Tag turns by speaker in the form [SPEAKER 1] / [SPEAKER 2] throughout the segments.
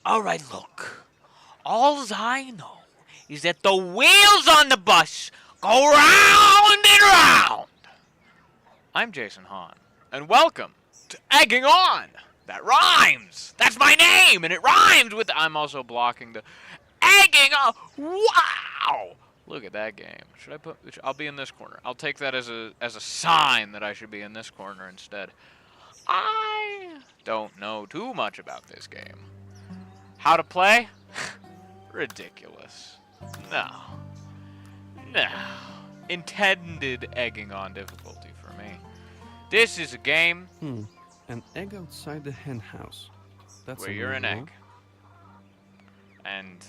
[SPEAKER 1] Alright, look. Alls I know is that the wheels on the bus go round and round. I'm Jason Hahn, and welcome to Egging On. That rhymes. That's my name, and it rhymes with. I'm also blocking the Egging On. Wow! Look at that game. Should I put? I'll be in this corner. I'll take that as a sign that I should be in this corner instead. I don't know too much about this game. How to play? Ridiculous. No. Intended egging on difficulty for me. This is a game.
[SPEAKER 2] An egg outside the hen house. That's
[SPEAKER 1] where you're an egg. And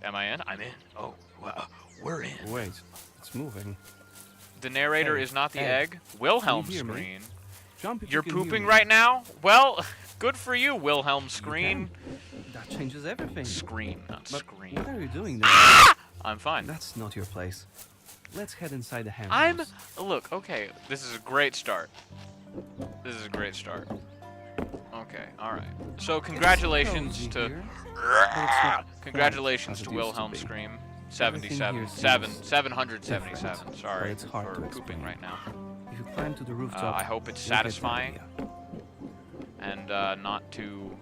[SPEAKER 1] am I in? I'm in. Oh, well, we're in.
[SPEAKER 2] Wait, it's moving.
[SPEAKER 1] The narrator
[SPEAKER 2] Hey,
[SPEAKER 1] is not the
[SPEAKER 2] Egg.
[SPEAKER 1] egg. Wilhelm
[SPEAKER 2] Can you hear me?
[SPEAKER 1] Screen.
[SPEAKER 2] Jump if
[SPEAKER 1] You're
[SPEAKER 2] you can hear
[SPEAKER 1] pooping
[SPEAKER 2] me.
[SPEAKER 1] right now? Well, good for you, Wilhelm Screen.
[SPEAKER 2] That changes everything.
[SPEAKER 1] Scream, not
[SPEAKER 2] But
[SPEAKER 1] scream.
[SPEAKER 2] what are you doing there?
[SPEAKER 1] I'm fine.
[SPEAKER 2] That's not your place. Let's head inside the hen
[SPEAKER 1] I'm.
[SPEAKER 2] house.
[SPEAKER 1] Look, okay, this is a great start. This is a great start. Okay, alright. So, congratulations
[SPEAKER 2] It's
[SPEAKER 1] to.
[SPEAKER 2] cozy here, but it's not
[SPEAKER 1] Congratulations
[SPEAKER 2] quite
[SPEAKER 1] to
[SPEAKER 2] as it used to
[SPEAKER 1] Wilhelm
[SPEAKER 2] be.
[SPEAKER 1] Scream.
[SPEAKER 2] Everything
[SPEAKER 1] 77.
[SPEAKER 2] here
[SPEAKER 1] 777.
[SPEAKER 2] different,
[SPEAKER 1] Sorry
[SPEAKER 2] but it's hard
[SPEAKER 1] for
[SPEAKER 2] to
[SPEAKER 1] pooping
[SPEAKER 2] explain.
[SPEAKER 1] right now.
[SPEAKER 2] If you climb to the rooftop,
[SPEAKER 1] I hope it's
[SPEAKER 2] you'll get the
[SPEAKER 1] satisfying.
[SPEAKER 2] idea.
[SPEAKER 1] And not too,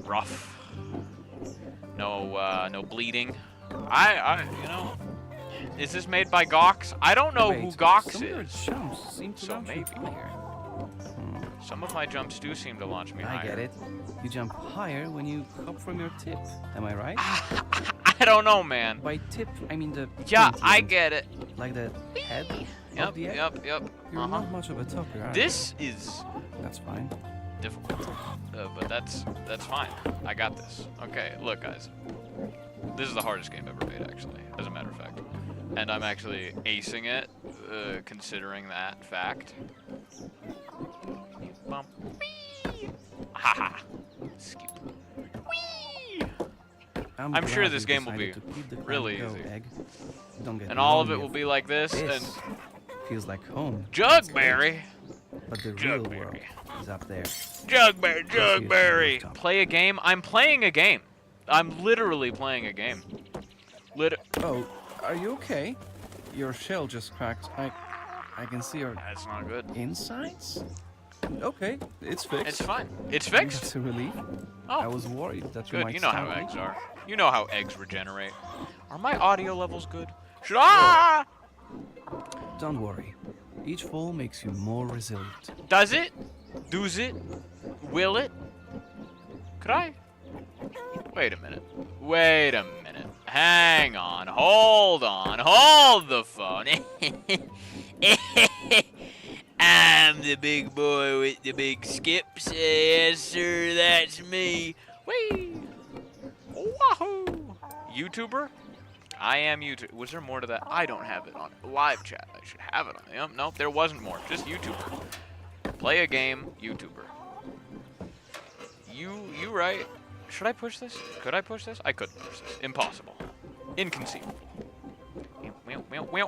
[SPEAKER 1] rough. No bleeding. Is this made by Gox? I don't know who
[SPEAKER 2] Wait,
[SPEAKER 1] Gox
[SPEAKER 2] some of your
[SPEAKER 1] is.
[SPEAKER 2] jumps seem to
[SPEAKER 1] So
[SPEAKER 2] launch you
[SPEAKER 1] maybe.
[SPEAKER 2] higher.
[SPEAKER 1] Some of my jumps do seem to launch me higher.
[SPEAKER 2] I get it. You jump higher when you hop from your tip. Am I right?
[SPEAKER 1] I don't know, man.
[SPEAKER 2] By tip, I mean the
[SPEAKER 1] Yeah,
[SPEAKER 2] pointy
[SPEAKER 1] I
[SPEAKER 2] end,
[SPEAKER 1] get it.
[SPEAKER 2] like the head
[SPEAKER 1] Yep,
[SPEAKER 2] of the egg.
[SPEAKER 1] yep.
[SPEAKER 2] You're
[SPEAKER 1] Uh-huh.
[SPEAKER 2] not much of a topper, are you?
[SPEAKER 1] This is
[SPEAKER 2] That's fine.
[SPEAKER 1] difficult, but that's fine. I got this. Okay, look, guys. This is the hardest game ever made, actually, as a matter of fact. And I'm actually acing it, considering that fact. Bump. Whee! Haha. Skip. Whee! I'm sure
[SPEAKER 2] glad
[SPEAKER 1] this
[SPEAKER 2] you
[SPEAKER 1] game will be
[SPEAKER 2] decided to keep the
[SPEAKER 1] really
[SPEAKER 2] climb go,
[SPEAKER 1] easy.
[SPEAKER 2] Egg. Don't get
[SPEAKER 1] And
[SPEAKER 2] me
[SPEAKER 1] all of
[SPEAKER 2] wrong,
[SPEAKER 1] it will
[SPEAKER 2] Eve.
[SPEAKER 1] be like this, and
[SPEAKER 2] This feels like home.
[SPEAKER 1] Jugberry.
[SPEAKER 2] But the real world
[SPEAKER 1] Jugberry.
[SPEAKER 2] is up there.
[SPEAKER 1] Jugberry.
[SPEAKER 2] Rooftop.
[SPEAKER 1] Play a game? I'm playing a game. I'm literally playing a game.
[SPEAKER 2] Oh, are you okay? Your shell just cracked. I can see your
[SPEAKER 1] That's not good.
[SPEAKER 2] insides? Okay, it's fixed.
[SPEAKER 1] It's fine. It's fixed.
[SPEAKER 2] That's a relief. I
[SPEAKER 1] Oh,
[SPEAKER 2] was worried that you
[SPEAKER 1] good.
[SPEAKER 2] might
[SPEAKER 1] You know how
[SPEAKER 2] stab me.
[SPEAKER 1] eggs are. You know how eggs regenerate. Are my audio levels good? Should I?
[SPEAKER 2] Don't worry. Each fall makes you more resilient.
[SPEAKER 1] Does it? Does it? Will it? Could I? Wait a minute. Wait a minute. Hang on. Hold on. Hold the phone. I'm the big boy with the big skips. Yes, sir, that's me. Whee! Wahoo! YouTuber? I am YouTube. Was there more to that? I don't have it on live chat. I should have it on. Nope, there wasn't more. Just YouTuber. Play a game, YouTuber. You right? Should I push this? Could I push this? I couldn't push this. Impossible. Inconceivable. Whee!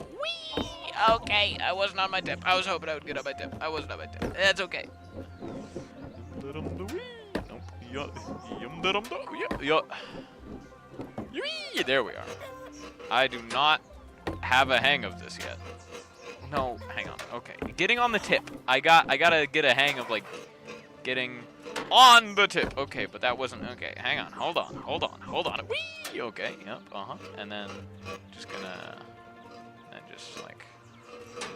[SPEAKER 1] Okay, I wasn't on my tip. I was hoping I would get on my tip. I wasn't on my tip. That's okay. There we are. I do not have a hang of this yet. No, hang on. Okay, getting on the tip. I gotta get a hang of like getting on the tip. Okay, but that wasn't okay. Hang on. Hold on. Whee! Okay. Yep. And then just gonna and just like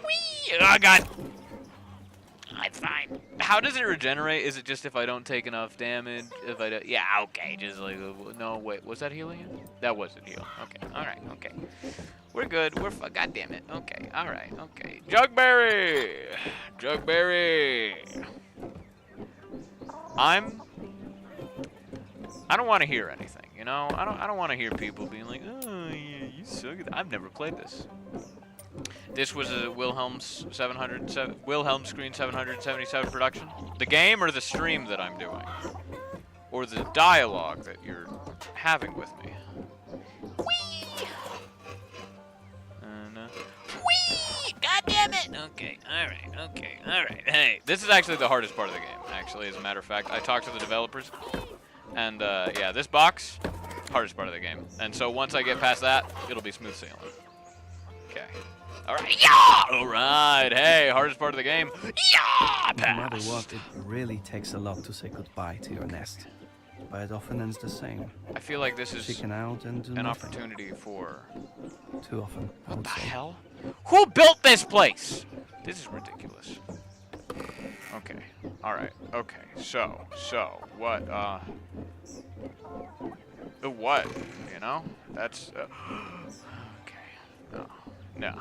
[SPEAKER 1] whee! Oh God. I'm fine. How does it regenerate? Is it just if I don't take enough damage? If I don't, yeah, okay. Just like no, wait, was that healing? That wasn't heal. Okay, all right, okay. We're good. God damn it. Okay, all right, okay. Jugberry. I don't want to hear anything. You know, I don't want to hear people being like, oh yeah, you suck. I've never played this. This was a Wilhelm Screen 777 production. The game or the stream that I'm doing, or the dialogue that you're having with me. Whee! Whee! God damn it! Okay, alright. Hey, this is actually the hardest part of the game, actually, as a matter of fact. I talked to the developers, and yeah, this box, hardest part of the game. And so once I get past that, it'll be smooth sailing. Okay. Alright, yeah! Alright, hey, hardest part of the game. Yeah!
[SPEAKER 2] No matter
[SPEAKER 1] Pass!
[SPEAKER 2] what, it really takes a lot to say goodbye to your nest. But it often ends the same.
[SPEAKER 1] I feel like this is
[SPEAKER 2] Chicken out and do
[SPEAKER 1] an
[SPEAKER 2] nothing.
[SPEAKER 1] opportunity for...
[SPEAKER 2] Too often, I
[SPEAKER 1] What
[SPEAKER 2] would
[SPEAKER 1] the
[SPEAKER 2] say.
[SPEAKER 1] hell? Who built this place? This is ridiculous. Okay. Alright. Okay. So, what, what? You know? That's, okay. No.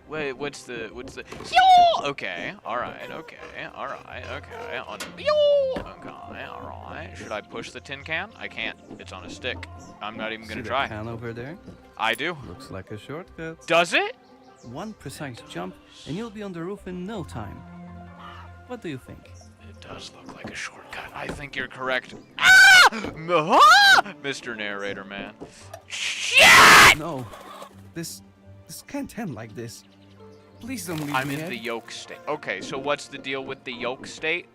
[SPEAKER 1] Wait, what's the, yo! Okay. Alright, okay. Alright, okay. Yo! Okay, alright. Should I push the tin can? I can't. It's on a stick. I'm not even gonna
[SPEAKER 2] See
[SPEAKER 1] try.
[SPEAKER 2] that can over there?
[SPEAKER 1] I do.
[SPEAKER 2] Looks like a shortcut.
[SPEAKER 1] Does it?
[SPEAKER 2] One precise jump, and you'll be on the roof in no time. What do you think?
[SPEAKER 1] It does look like a shortcut. I think you're correct. Ah! Mr. Narrator, man. Shit!
[SPEAKER 2] No, this can't end like this. Please don't leave
[SPEAKER 1] I'm
[SPEAKER 2] me.
[SPEAKER 1] in
[SPEAKER 2] Ed.
[SPEAKER 1] the yolk state. Okay, so what's the deal with the yolk state?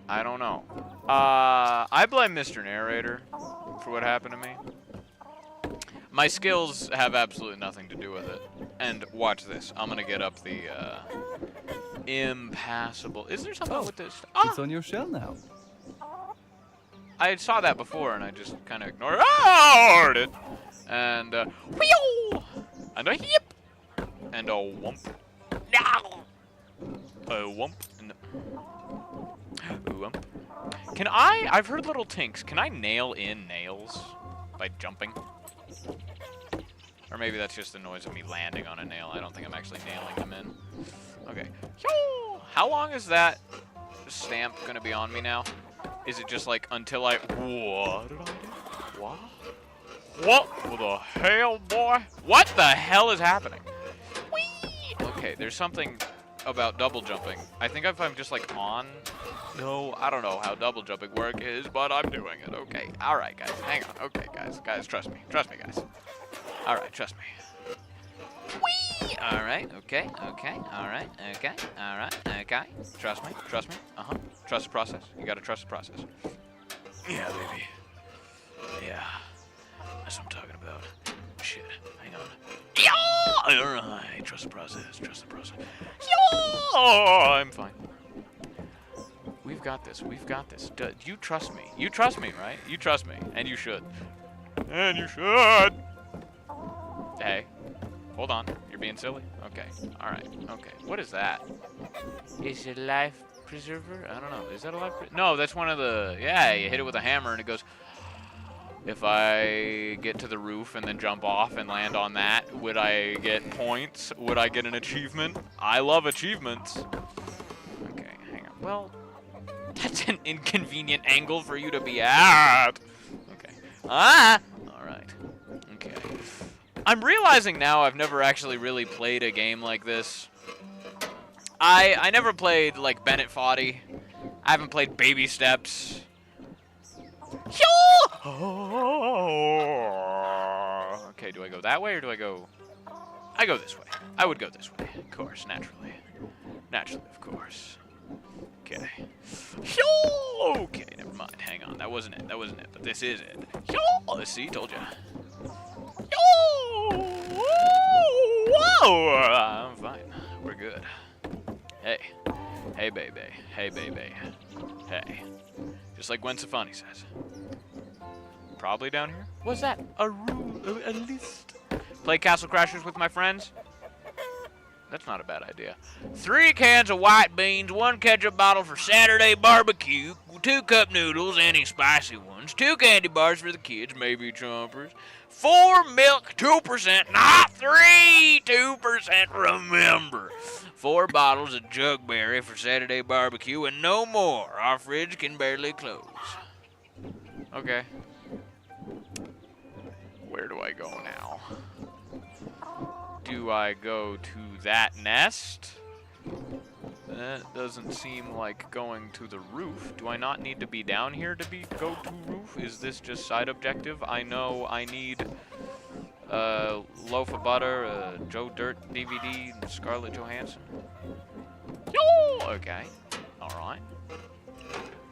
[SPEAKER 1] I don't know. I blame Mr. Narrator for what happened to me. My skills have absolutely nothing to do with it. And watch this. I'm gonna get up the impassable. Is there something with this?
[SPEAKER 2] It's on your shell now.
[SPEAKER 1] I saw that before and I just kind of ignored it. And wheel! And a yip! And a whump. No! A whump. And a whump. Can I've heard little tinks. Can I nail in nails by jumping? Or maybe that's just the noise of me landing on a nail. I don't think I'm actually nailing them in. Okay. Yo! How long is that stamp gonna be on me now? Is it just like until I... What did I do? What? What the hell, boy? What the hell is happening? Whee! Okay, there's something about double jumping. I think if I'm just like on... No, I don't know how double jumping work is, but I'm doing it. Okay, alright guys, hang on. Okay guys, trust me. Trust me guys. Alright, trust me. Whee! Alright, okay, alright, okay. Trust me, Trust the process. You gotta trust the process. Yeah, baby. Yeah. That's what I'm talking about. Shit, hang on. Yeah! Alright, trust the process. Yeah! I'm fine. We've got this. You trust me. You trust me, right? You trust me. And you should. Hey. Hold on. You're being silly? Okay. Alright. Okay. What is that? Is it a life preserver? I don't know. Is that a life No, that's one of the... Yeah, you hit it with a hammer and it goes... If I get to the roof and then jump off and land on that, would I get points? Would I get an achievement? I love achievements. Okay, hang on. Well, that's an inconvenient angle for you to be at. Okay. Alright. Okay. I'm realizing now I've never actually really played a game like this. I never played, like, Bennett Foddy. I haven't played Baby Steps. Okay, do I go that way or do I go... I go this way. I would go this way, of course, naturally. Naturally, of course. Okay. Okay, never mind. Hang on. That wasn't it. But this is it. Let's see, told ya. Whoa! I'm fine. We're good. Hey. Hey, baby. Hey. Just like Gwen Stefani says. Probably down here. What's that? A list. Play Castle Crashers with my friends? That's not a bad idea. 3 cans of white beans, 1 ketchup bottle for Saturday barbecue, 2 cup noodles, any spicy ones, 2 candy bars for the kids, maybe chompers, 4 milk, 2%, not 3, 2%, remember. 4 bottles of Jugberry for Saturday barbecue, and no more. Our fridge can barely close. Okay. Where do I go now? Do I go to that nest? That doesn't seem like going to the roof. Do I not need to be down here to go to roof? Is this just side objective? I know I need loaf of butter, Joe Dirt DVD, and Scarlett Johansson. Yo! Okay. Alright.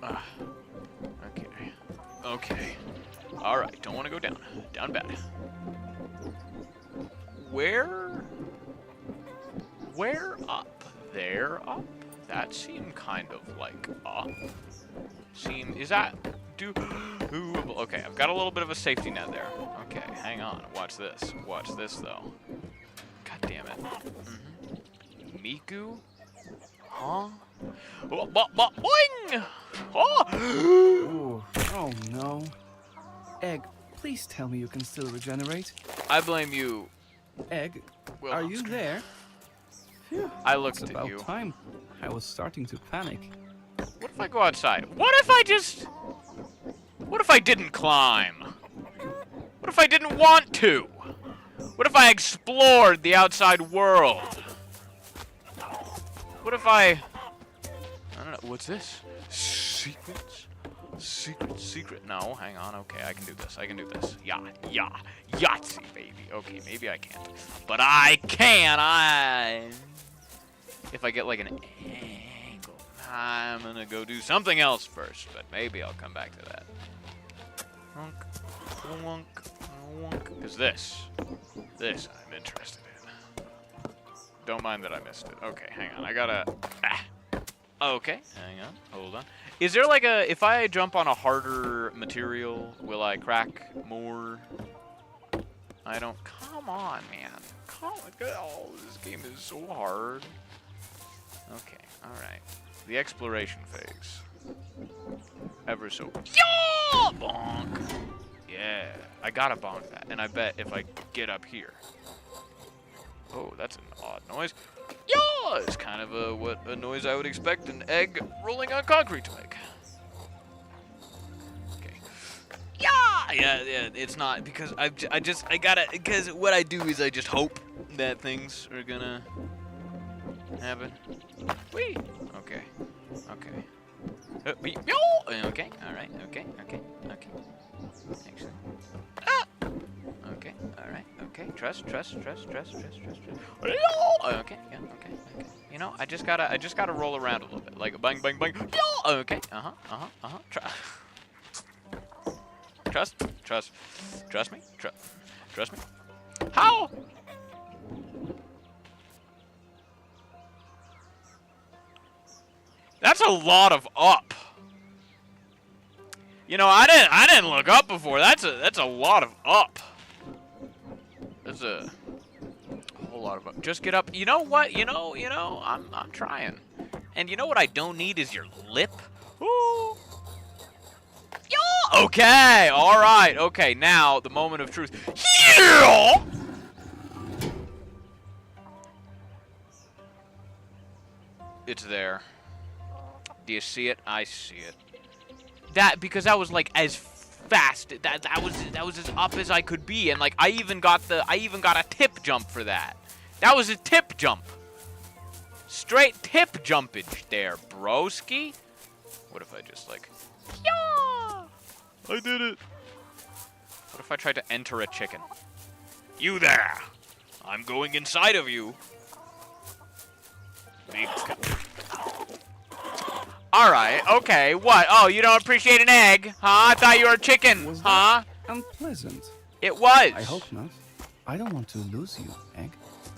[SPEAKER 1] Okay. Okay. Alright, don't want to go down. Down bad. Where up? There up? That seemed kind of like up. Is that... Ooh, okay, I've got a little bit of a safety net there. Okay, hang on. Watch this. Watch this, though. God damn it. Miku? Huh? Oh, boing! Oh!
[SPEAKER 2] Ooh. Oh no. Egg, please tell me you can still regenerate.
[SPEAKER 1] I blame you.
[SPEAKER 2] Egg,
[SPEAKER 1] Will
[SPEAKER 2] are you
[SPEAKER 1] Oscar.
[SPEAKER 2] there? Phew,
[SPEAKER 1] I looked
[SPEAKER 2] it's
[SPEAKER 1] at
[SPEAKER 2] about
[SPEAKER 1] you.
[SPEAKER 2] time. I was starting to panic.
[SPEAKER 1] What if I go outside? What if I didn't climb? What if I didn't want to? What if I explored the outside world? What if I don't know, what's this? Secrets? Secret. No, hang on. Okay, I can do this. Yahtzee, baby. Okay, maybe I can't. But I can. If I get like an angle, I'm gonna go do something else first, but maybe I'll come back to that. Because this I'm interested in. Don't mind that I missed it. Okay, hang on. I gotta... Okay, hang on. Hold on. Is there like a... If I jump on a harder material, will I crack more? I don't... Come on, man. Come on. Oh, this game is so hard. Okay, alright. The exploration phase. Ever so... Yeah! Bonk! Yeah. I gotta bonk that. And I bet if I get up here... Oh, that's an odd noise. Yeah! It's kind of a noise I would expect an egg rolling on concrete to make. Okay. Yeah, it's not, because I gotta, because what I do is I just hope that things are gonna happen. Whee! Okay. Okay, alright, okay. Excellent. Okay, alright, okay. Trust. Okay. You know, I just gotta roll around a little bit. Like a bang. Okay, Trust me. How? That's a lot of up. You know, I didn't look up before. That's a lot of up. That's a whole lot of up. Just get up. You know what? You know. I'm trying. And you know what I don't need is your lip. Ooh. Yeah. Okay. All right. Okay. Now the moment of truth. Yeah. It's there. Do you see it? I see it. Because that was like as fast. That was as up as I could be, and like I even got a tip jump for that. That was a tip jump. Straight tip jumpage there, broski. What if I just like, yeah, I did it. What if I tried to enter a chicken? You there? I'm going inside of you. Alright, okay, what? Oh, you don't appreciate an egg? Huh? I thought you were a chicken,
[SPEAKER 2] Was
[SPEAKER 1] huh?
[SPEAKER 2] that unpleasant?
[SPEAKER 1] It was!
[SPEAKER 2] I hope not. I don't want to lose you, Egg.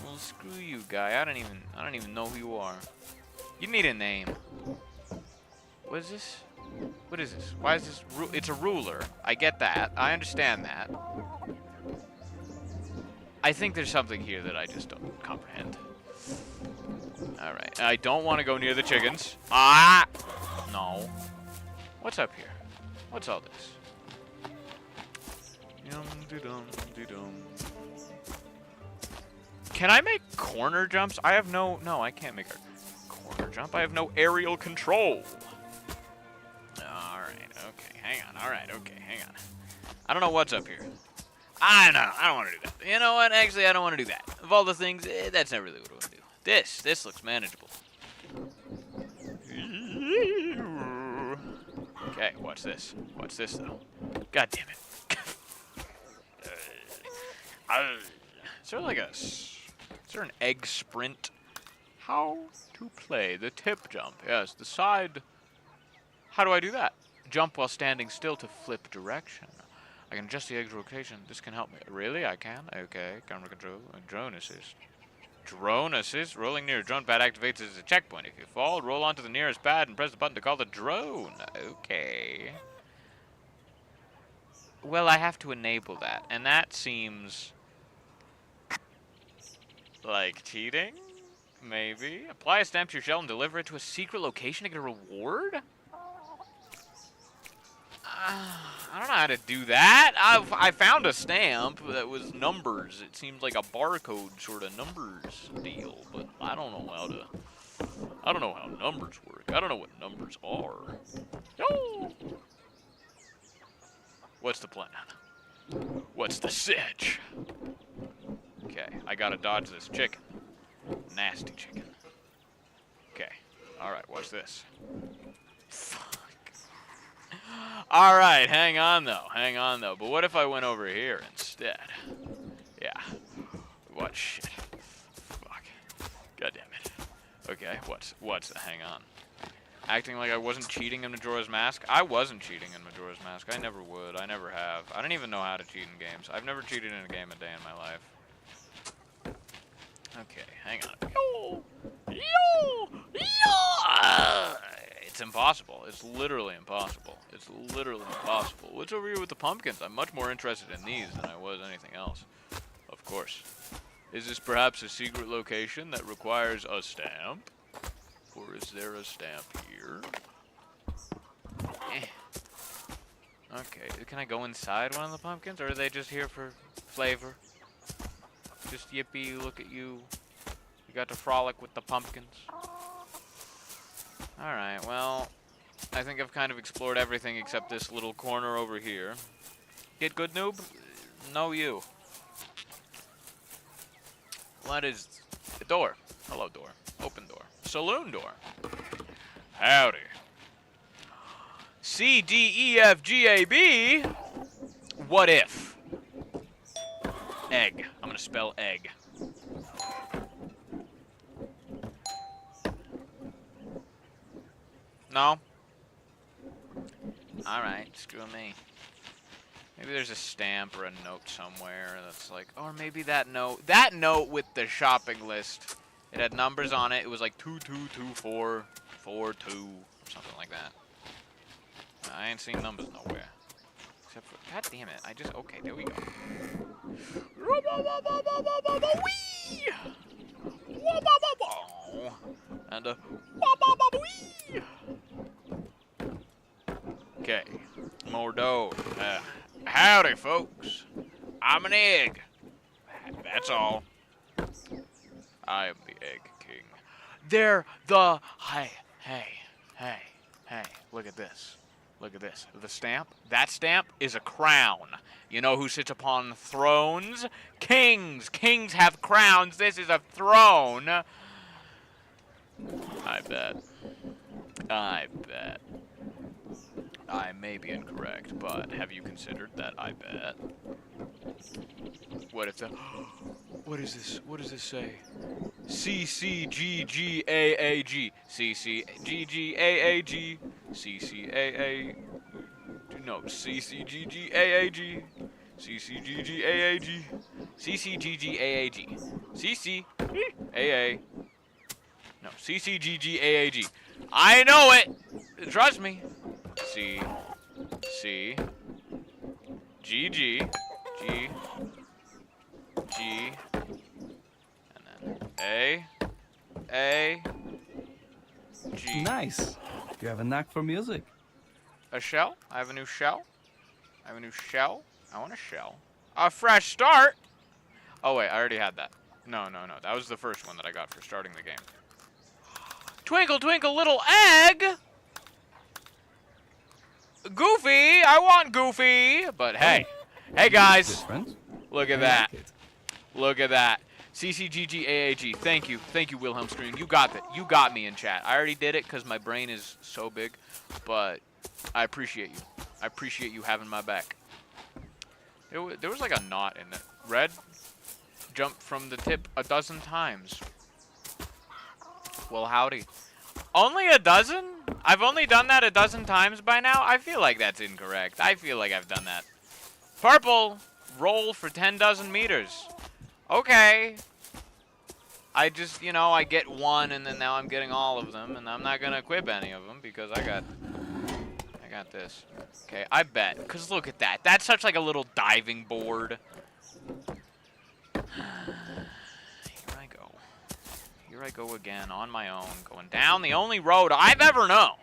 [SPEAKER 1] Well, screw you, guy. I don't even know who you are. You need a name. What is this? What is this? Why is this? It's a ruler. I get that. I understand that. I think there's something here that I just don't comprehend. Alright, I don't want to go near the chickens. Ah! No. What's up here? What's all this? Can I make corner jumps? I have no... No, I can't make a corner jump. I have no aerial control. Alright, okay, hang on. Alright, okay, hang on. I don't know what's up here. I don't want to do that. You know what? Actually, I don't want to do that. Of all the things, that's not really what I want to do. This looks manageable. Okay, watch this. Watch this, though. God damn it. Is there like is there an egg sprint? How to play the tip jump? Yes, the side. How do I do that? Jump while standing still to flip direction. I can adjust the egg's rotation. This can help me. Really? I can? Okay. Camera control. Drone assist. Drone assist. Rolling near a drone pad activates as a checkpoint. If you fall, roll onto the nearest pad and press the button to call the drone. Okay. Well, I have to enable that. And that seems like cheating? Maybe. Apply a stamp to your shell and deliver it to a secret location to get a reward? I don't know how to do that. I found a stamp that was numbers. It seemed like a barcode sort of numbers deal, but I don't know how numbers work. I don't know what numbers are. No. What's the plan? What's the sitch? Okay, I gotta dodge this chicken. Nasty chicken. Okay. Alright, watch this. Fuck. Alright, hang on though. But what if I went over here instead? Yeah. What shit? Fuck. God damn it. Okay, hang on. Acting like I wasn't cheating in Majora's Mask? I wasn't cheating in Majora's Mask. I never would. I never have. I don't even know how to cheat in games. I've never cheated in a game a day in my life. Okay, hang on. It's impossible. It's literally impossible. It's literally impossible. What's over here with the pumpkins? I'm much more interested in these than I was anything else. Of course. Is this perhaps a secret location that requires a stamp? Or is there a stamp here? Okay, can I go inside one of the pumpkins? Or are they just here for flavor? Just yippee, look at you. You got to frolic with the pumpkins. Alright, well, I think I've kind of explored everything except this little corner over here. Get good, noob? No, you. What is the door? Hello, door. Open door. Saloon door. Howdy. C, D, E, F, G, A, B. What if? Egg. I'm gonna spell egg. No? Alright, screw me. Maybe there's a stamp or a note somewhere that's like, or maybe that note with the shopping list. It had numbers on it. It was like 222442 or something like that. I ain't seen numbers nowhere. Except for, god damn it, okay, there we go. And okay, more dough. Howdy, folks. I'm an egg. That's all. I am the Egg King. They're the... Hey. Look at this. Look at this. The stamp. That stamp is a crown. You know who sits upon thrones? Kings. Kings have crowns. This is a throne. I bet. I may be incorrect, but have you considered that I bet? What if the... What is this? What does this say? CCGGAAG. CCGGAAG. CCAA. No, CCGGAAG. CCGGAAG. CCGGAAG. CCAA. No, CCGGAAG. I know it! Trust me. C. G. G. And then A. G.
[SPEAKER 2] Nice. You have a knack for music.
[SPEAKER 1] A shell? I have a new shell. I want a shell. A fresh start? Oh, wait, I already had that. No. That was the first one that I got for starting the game. Twinkle, twinkle, little egg! Goofy! I want Goofy! But hey. Hey, guys. Look at that. Look at that. CCGGAAG. Thank you, Wilhelm Scream. You got that. You got me in chat. I already did it because my brain is so big, but I appreciate you. I appreciate you having my back. There was like a knot in it. Red? jumped from the tip a dozen times. Well, howdy. Only a dozen? I've only done that a dozen times by now? I feel like that's incorrect. I feel like I've done that. Purple! Roll for 10 dozen meters. Okay. I just, you know, I get one and then now I'm getting all of them. And I'm not going to equip any of them because I got this. Okay, I bet. Because look at that. That's such like a little diving board. Here I go. Here I go again on my own. Going down the only road I've ever known.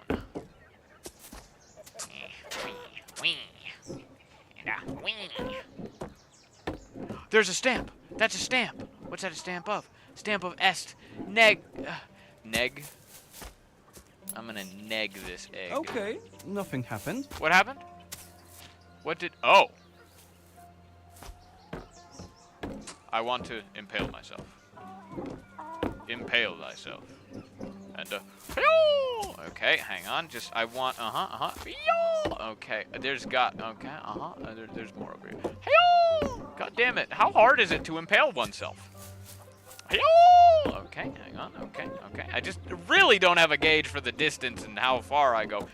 [SPEAKER 1] There's a stamp. That's a stamp. What's that a stamp of? Stamp of est. Neg. Neg. I'm gonna neg this egg.
[SPEAKER 2] Okay, nothing happened.
[SPEAKER 1] What happened? What did... Oh. I want to impale myself. Impale thyself. And, okay, hang on. Just, I want... Okay, there's got... Okay, there's more over here. God damn it. How hard is it to impale oneself? Okay, hang on. Okay. I just really don't have a gauge for the distance and how far I go.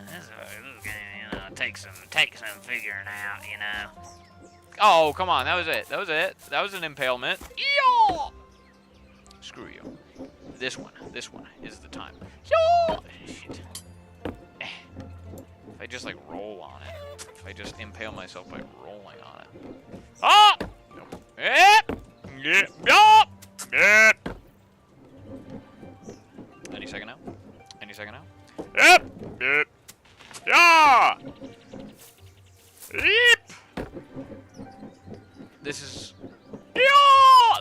[SPEAKER 3] This is gonna, take some figuring out,
[SPEAKER 1] Oh, come on. That was it. That was an impalement. Screw you. This one is the time. Shit. If I just like roll on it. If I just impale myself by rolling on it. Ah! Any second now? Yep. Yeah! Yep! This is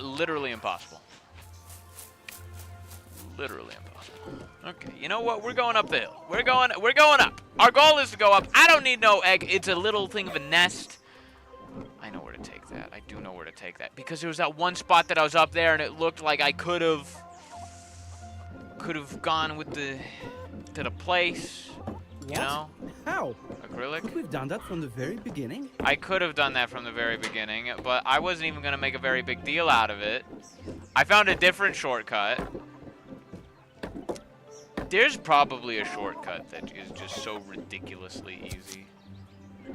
[SPEAKER 1] literally impossible. Literally impossible. Okay, you know what? We're going up the hill. We're going up. Our goal is to go up. I don't need no egg. It's a little thing of a nest. I know where to take that. I do know where to take that. Because there was that one spot that I was up there and it looked like I could have gone with to the place. You know?
[SPEAKER 2] How?
[SPEAKER 1] Acrylic?
[SPEAKER 2] We've done that from the very beginning.
[SPEAKER 1] I could have done that from the very beginning, but I wasn't even going to make a very big deal out of it. I found a different shortcut. There's probably a shortcut that is just so ridiculously easy.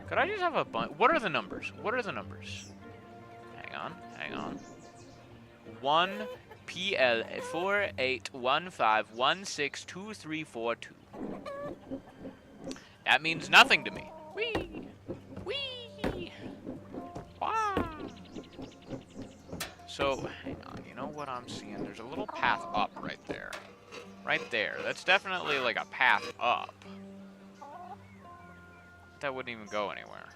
[SPEAKER 1] Could I just have a bunch? What are the numbers? Hang on. 1 PL 4815162342. That means nothing to me. Wee! Wow. So, hang on. You know what I'm seeing? There's a little path up right there. Right there. That's definitely like a path up. That wouldn't even go anywhere.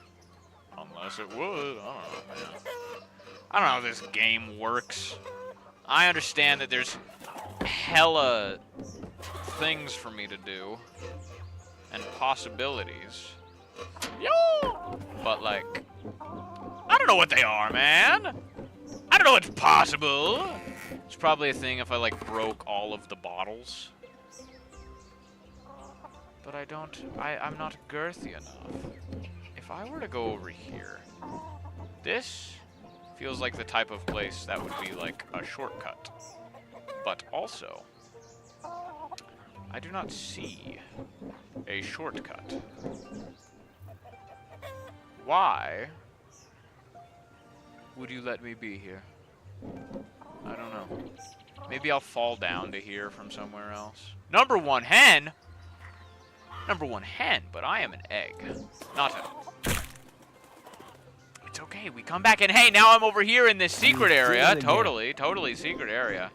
[SPEAKER 1] Unless it would. I don't know, man. I don't know how this game works. I understand that there's hella things for me to do. And possibilities. Yo! But, like, I don't know what they are, man. I don't know what's possible. It's probably a thing if I, like, broke all of the bottles. But I'm not girthy enough. If I were to go over here, this feels like the type of place that would be, like, a shortcut. But also, I do not see a shortcut. Why would you let me be here? I don't know. Maybe I'll fall down to here from somewhere else. Number one hen, but I am an egg, not a... It's okay, we come back and hey, now I'm over here in this secret area. Totally secret area.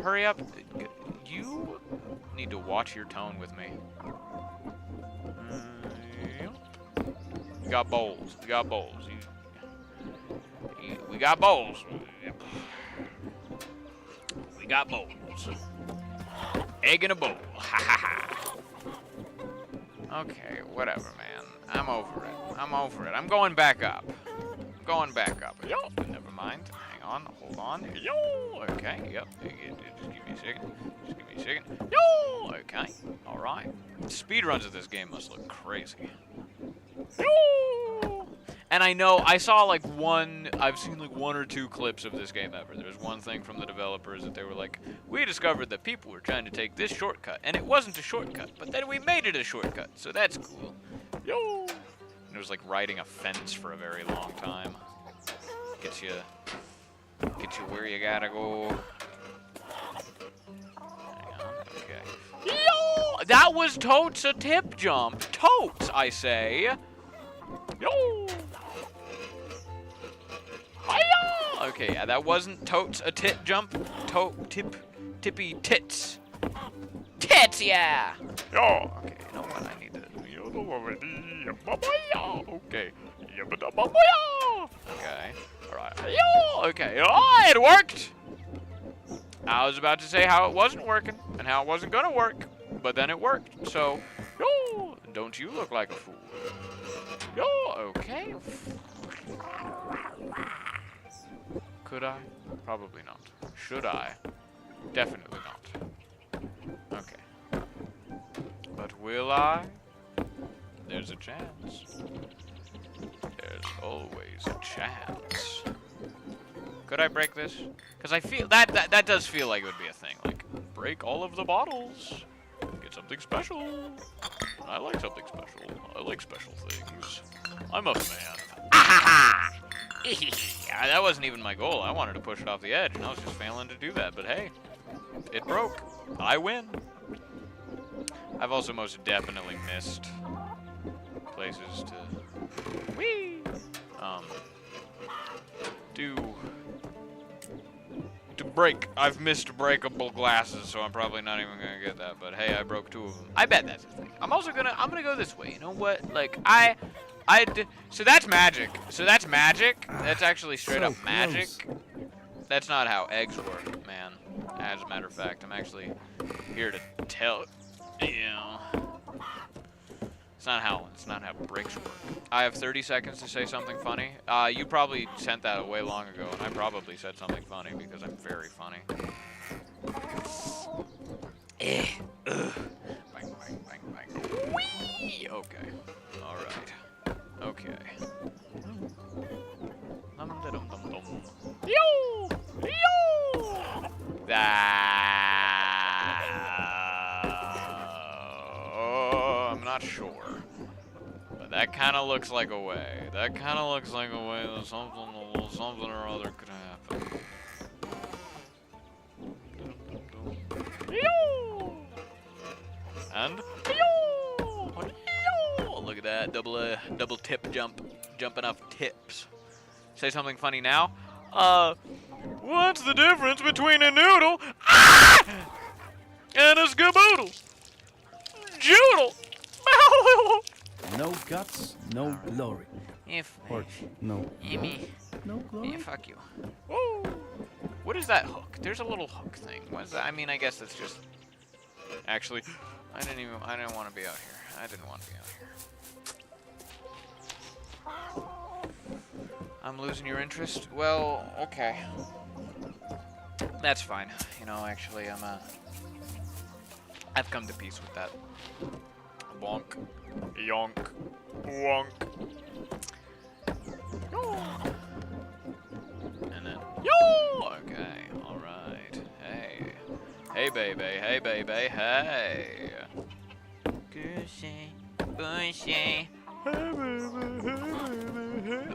[SPEAKER 1] Hurry up. You need to watch your tone with me. We got bowls. We got bowls. We got bowls. We got bowls. Egg in a bowl. Ha ha ha. Okay, whatever, man. I'm over it. I'm going back up. Yo, never mind. Hang on. Hold on. Yo. Okay. Yep. Just give me a second. Yo. Okay. All right. Speed runs of this game must look crazy. Yo. And I know, I saw like I've seen like 1 or 2 clips of this game ever. There was one thing from the developers that they were like, we discovered that people were trying to take this shortcut, and it wasn't a shortcut, but then we made it a shortcut, so that's cool. Yo! And it was like riding a fence for a very long time. Get you where you gotta go. Hang on, okay. Yo! That was totes a tip jump. Totes, I say. Yo! Hiya! Okay, yeah, that wasn't totes a tit jump. Tippy tits. Tits, yeah! Yo! Okay, you know what I need to do? Okay. Okay. Alright. Yo! Okay. Oh, it worked! I was about to say how it wasn't working and how it wasn't gonna work, but then it worked. So, yo! Don't you look like a fool? Yo! Okay. Could I? Probably not. Should I? Definitely not. Okay. But will I? There's a chance. There's always a chance. Could I break this? Because I feel that does feel like it would be a thing. Like, break all of the bottles. Get something special. I like something special. I like special things. I'm a fan. That wasn't even my goal. I wanted to push it off the edge, and I was just failing to do that. But hey, it broke. I win. I've also most definitely missed places to to break. I've missed breakable glasses, so I'm probably not even gonna get that. But hey, I broke 2 of them. I bet that's the thing. I'm gonna go this way. You know what? Like so that's magic. So that's magic. That's actually straight up magic. That's not how eggs work, man. As a matter of fact, I'm actually here to tell you. It's not how bricks work. I have 30 seconds to say something funny. You probably sent that way long ago, and I probably said something funny because I'm very funny. Bang, bang, bang, bang. Whee! Okay. All right. Okay. Yo! Yo! I'm not sure. But that kind of looks like a way. That kind of looks like a way that something or other could happen. Yo! And yo! Yo! Look at that double tip jump, jumping off tips. Say something funny now. What's the difference between a noodle and a skaboodle? Joodle.
[SPEAKER 2] No guts, no glory. Or no. No glory.
[SPEAKER 1] Yeah, fuck you. Whoa. What is that hook? There's a little hook thing. What is that? I mean, I guess that's just. Actually, I didn't want to be out here. I didn't want to be out here. I'm losing your interest? Well, okay. That's fine. You know, actually, I've come to peace with that. Bonk. Yonk. Wonk. Yo. And then, yo! Okay, alright. Hey. Hey, baby. Hey, baby. Hey. Goosey. Bushy.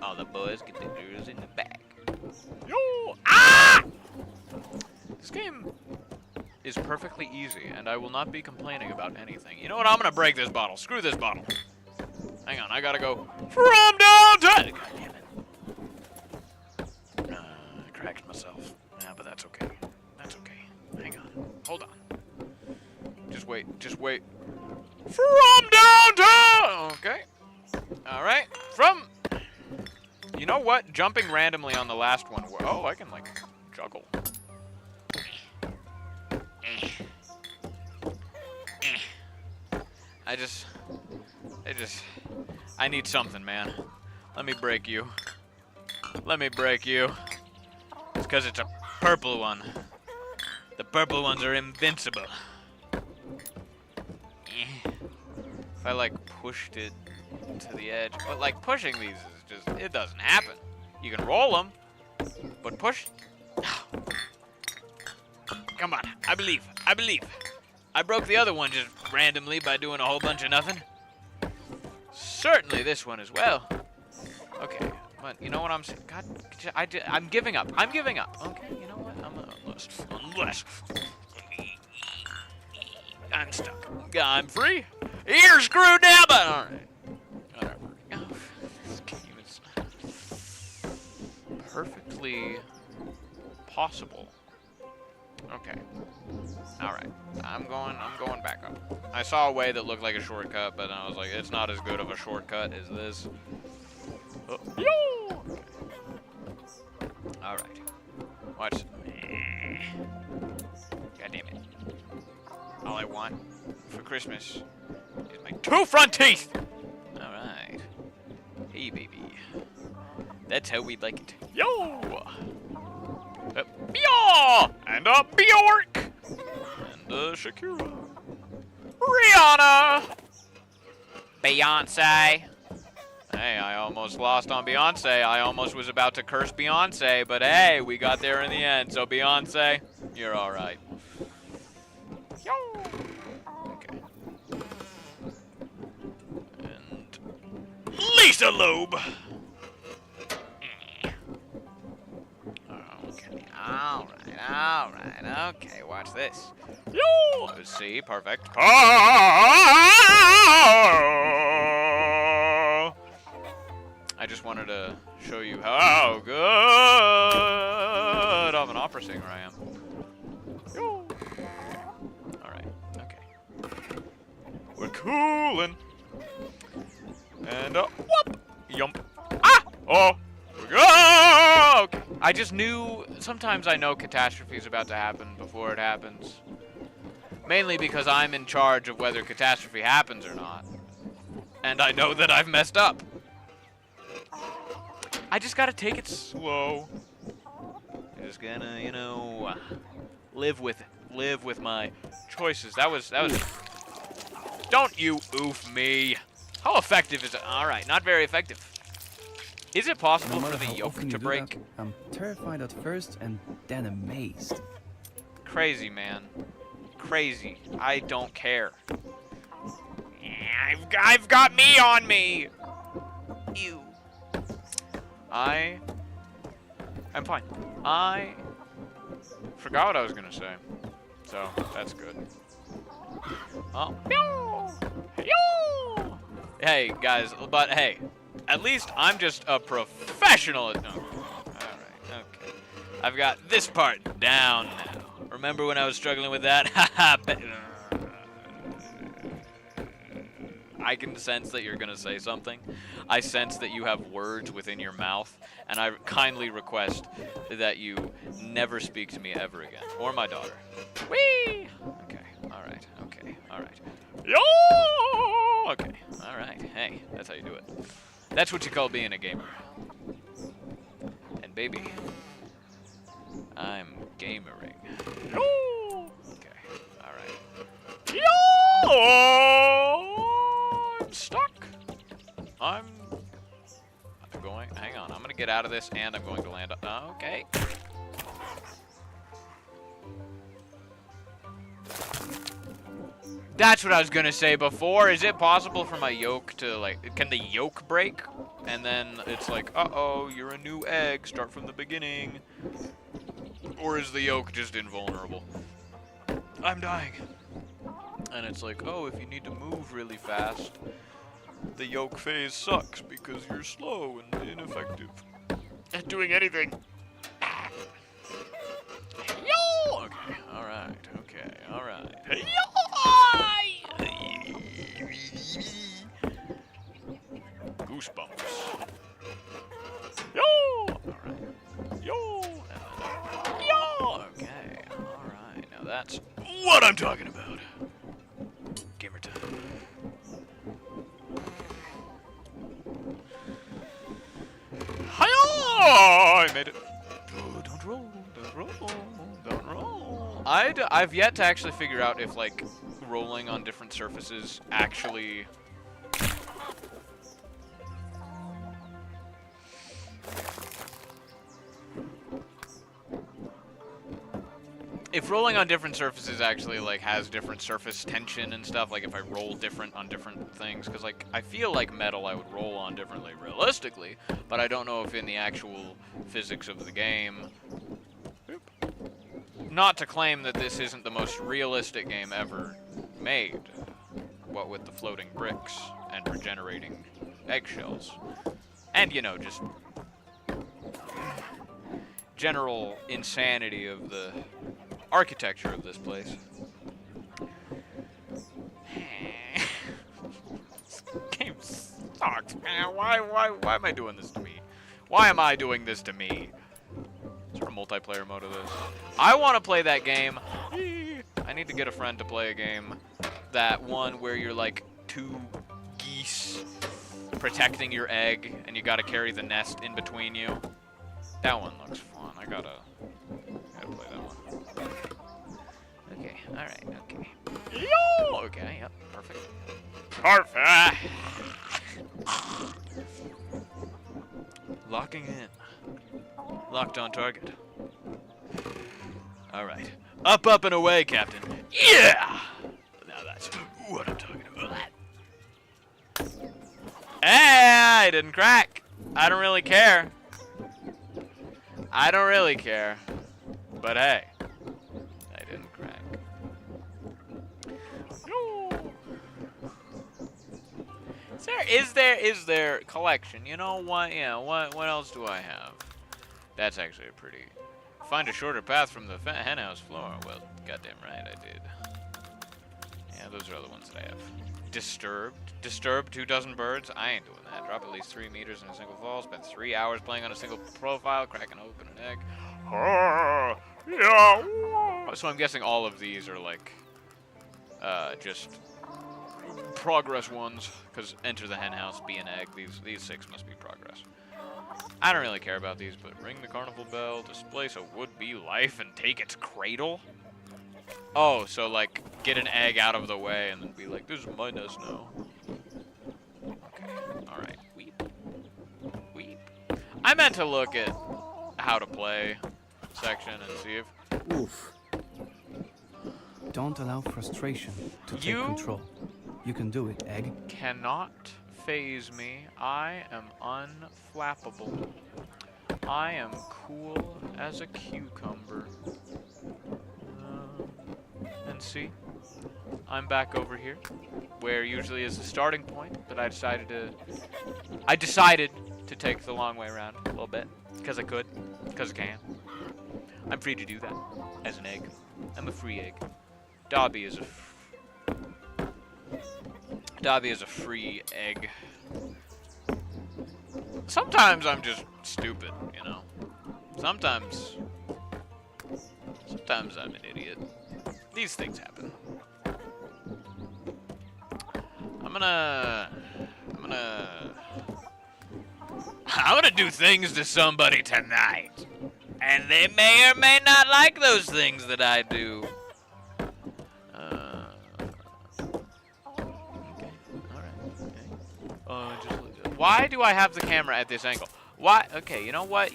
[SPEAKER 1] All the boys get the girls in the back. Yo! Ah! This game is perfectly easy, and I will not be complaining about anything. You know what? I'm gonna break this bottle. Screw this bottle. Hang on, I gotta go from downtown. God damn it. I cracked myself. Yeah, but that's okay. That's okay. Hang on. Hold on. Just wait. Just wait. From downtown. Okay. All right. From. You know what? Jumping randomly on the last one. Oh, I can like juggle. I need something, man. Let me break you. Let me break you. It's because it's a purple one. The purple ones are invincible. If I like pushed it to the edge, but like pushing these is just, it doesn't happen. You can roll them, but push. Come on, I believe. I broke the other one just randomly by doing a whole bunch of nothing. Certainly this one as well. Okay, but you know what I'm saying? God, I'm giving up. Okay, you know what? Unless I'm stuck. I'm free. You're screwed now, but all right. Whatever. Oh, this game is perfectly possible. Okay. All right. I'm going back up. I saw a way that looked like a shortcut, but I was like, it's not as good of a shortcut as this. Oh, yo! Okay. All right. Watch. God damn it. All I want for Christmas is my 2 front teeth. All right. Hey, baby. That's how we like it. Yo! Bia! And a Bjork! And a Shakira. Rihanna! Beyonce. Hey, I almost lost on Beyonce. I almost was about to curse Beyonce, but hey, we got there in the end. So Beyonce, you're all right. Yo! Okay. And Lisa Loeb. All right, okay, watch this. Yo! See, perfect. I just wanted to show you how good of an opera singer I am. Yo! All right, okay. We're coolin'. And, whoop! Yump. Ah! Oh! We go! Okay. I just knew, sometimes I know catastrophe is about to happen before it happens. Mainly because I'm in charge of whether catastrophe happens or not. And I know that I've messed up. I just gotta take it slow. Just gonna, you know, live with it. Live with my choices. That was. Don't you oof me. How effective is it? All right, not very effective. Is it possible for the yoke to break?
[SPEAKER 2] I'm terrified at first and then amazed.
[SPEAKER 1] Crazy, man. Crazy. I don't care. I've got me on me. Ew. I'm fine. I forgot what I was gonna say. So that's good. Oh. Hey guys, but hey. At least I'm just a professional at... No. Alright, okay. I've got this part down now. Remember when I was struggling with that? Haha. I can sense that you're gonna say something. I sense that you have words within your mouth, and I kindly request that you never speak to me ever again. Or my daughter. Whee! Okay, alright, okay, alright. Yo! Okay, alright. Hey, that's how you do it. That's what you call being a gamer. And baby, I'm gamering. Yo! Okay, alright. Yo! I'm stuck. I'm going, hang on, I'm gonna get out of this and I'm going to land up. Okay. That's what I was gonna say before. Is it possible for my yoke to, like, can the yoke break? And then it's like, uh-oh, you're a new egg, start from the beginning. Or is the yoke just invulnerable? I'm dying. And it's like, oh, if you need to move really fast, the yoke phase sucks because you're slow and ineffective at doing anything. Yo! Okay, alright, okay, alright. Hey, yo! Goosebumps. Yo! Alright. Yo! Yo! Okay, alright. Now that's what I'm talking about. Gamer time. Hi-yo! I made it. Oh, don't roll, don't roll, don't roll. I've yet to actually figure out if, like, rolling on different surfaces actually if rolling on different surfaces actually like has different surface tension and stuff, like if I roll different on different things, because like I feel like metal I would roll on differently realistically, but I don't know if in the actual physics of the game. Not to claim that this isn't the most realistic game ever made, what with the floating bricks and regenerating eggshells, and you know, just general insanity of the architecture of this place. This game sucks, man. Why am I doing this to me? Why am I doing this to me? Is there a multiplayer mode of this? I want to play that game. I need to get a friend to play a game. That one where you're like 2 geese protecting your egg and you gotta carry the nest in between you. That one looks fun. I gotta play that one. Okay, alright, okay. Yo! Okay, yep, perfect. Perfect! Locking in. Locked on target. Alright. Up, up, and away, Captain. Yeah! Now that's what I'm talking about. Hey, I didn't crack. I don't really care. I don't really care. But hey, I didn't crack. No. Is there collection? You know what? Yeah, what else do I have? That's actually a pretty... Find a shorter path from the henhouse floor. Well, goddamn right I did. Yeah, those are the ones that I have. Disturbed. Disturbed 2 dozen birds. I ain't doing that. Drop at least 3 meters in a single fall. Spend 3 hours playing on a single profile. Cracking open an egg. So I'm guessing all of these are like, just progress ones. Because enter the henhouse, be an egg. These 6 must be progress. I don't really care about these, but ring the carnival bell, displace a would-be life, and take its cradle? Oh, so like, get an egg out of the way and then be like, this is my nest now. Okay, alright. Weep. Weep. I meant to look at how to play section and see if...
[SPEAKER 2] Oof. Don't allow frustration to take control. You can do it, egg.
[SPEAKER 1] Cannot phase me. I am unflappable. I am cool as a cucumber. And see, I'm back over here, where usually is the starting point, but I decided to take the long way around a little bit, because I could, because I can. I'm free to do that, as an egg. I'm a free egg. Dobby is a free egg. Sometimes I'm just stupid, you know. Sometimes I'm an idiot. These things happen. I'm gonna do things to somebody tonight. And they may or may not like those things that I do. Okay, alright, okay. Why do I have the camera at this angle? Why? Okay, you know what?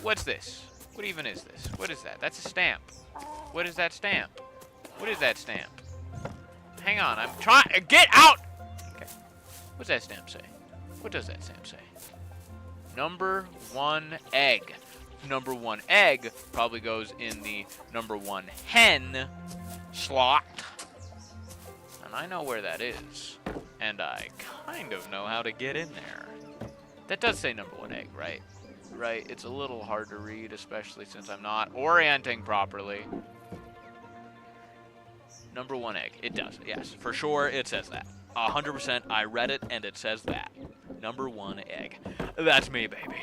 [SPEAKER 1] What's this? What even is this? What is that? That's a stamp. What is that stamp? What is that stamp? Hang on, I'm trying. Get out! Okay. What's that stamp say? What does that stamp say? Number 1 egg. Number 1 egg probably goes in the number 1 hen slot. And I know where that is. And I kind of know how to get in there. That does say number 1 egg, right? Right, it's a little hard to read, especially since I'm not orienting properly. Number 1 egg. It does, yes. For sure, it says that. 100%, I read it, and it says that. Number 1 egg. That's me, baby.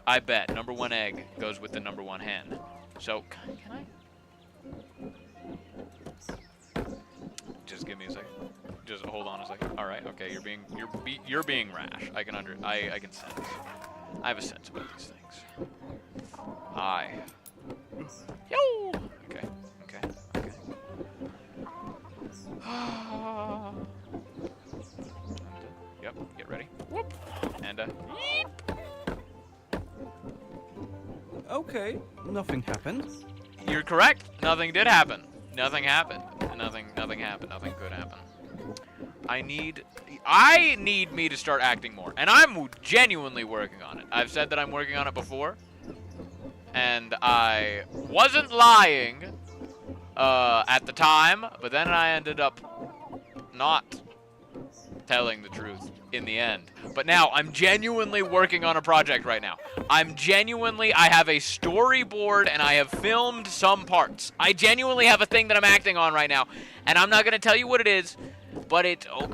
[SPEAKER 1] I bet number 1 egg goes with the number 1 hen. So, can I? Just give me a second. Just hold on a second. All right, okay, you're being rash. I can sense. I have a sense about these things. Yo. Okay. Yep. Get ready. Whoop. And yeep.
[SPEAKER 2] okay? Nothing happened.
[SPEAKER 1] You're correct. Nothing did happen. Nothing happened. Nothing happened. Nothing could happen. I need me to start acting more. And I'm genuinely working on it. I've said that I'm working on it before. And I wasn't lying at the time, but then I ended up not telling the truth in the end. But now I'm genuinely working on a project right now. I have a storyboard and I have filmed some parts. I genuinely have a thing that I'm acting on right now, and I'm not gonna tell you what it is, but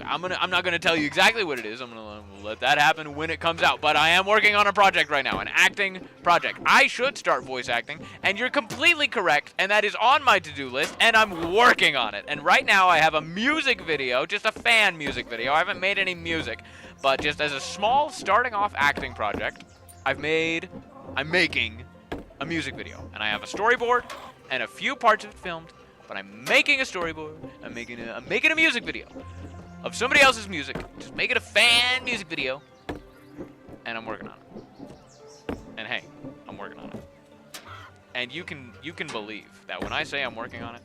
[SPEAKER 1] I'm not gonna tell you exactly what it is. I'm gonna let that happen when it comes out. But I am working on a project right now, an acting project. I should start voice acting, and you're completely correct, and that is on my to-do list, and I'm working on it. And right now I have a music video, just a fan music video. I haven't made any music, but just as a small starting off acting project, I'm making a music video, and I have a storyboard and a few parts of it filmed. But I'm making a storyboard. I'm making a music video of somebody else's music. Just make it a fan music video, and I'm working on it. And hey, I'm working on it. And you can believe that when I say I'm working on it,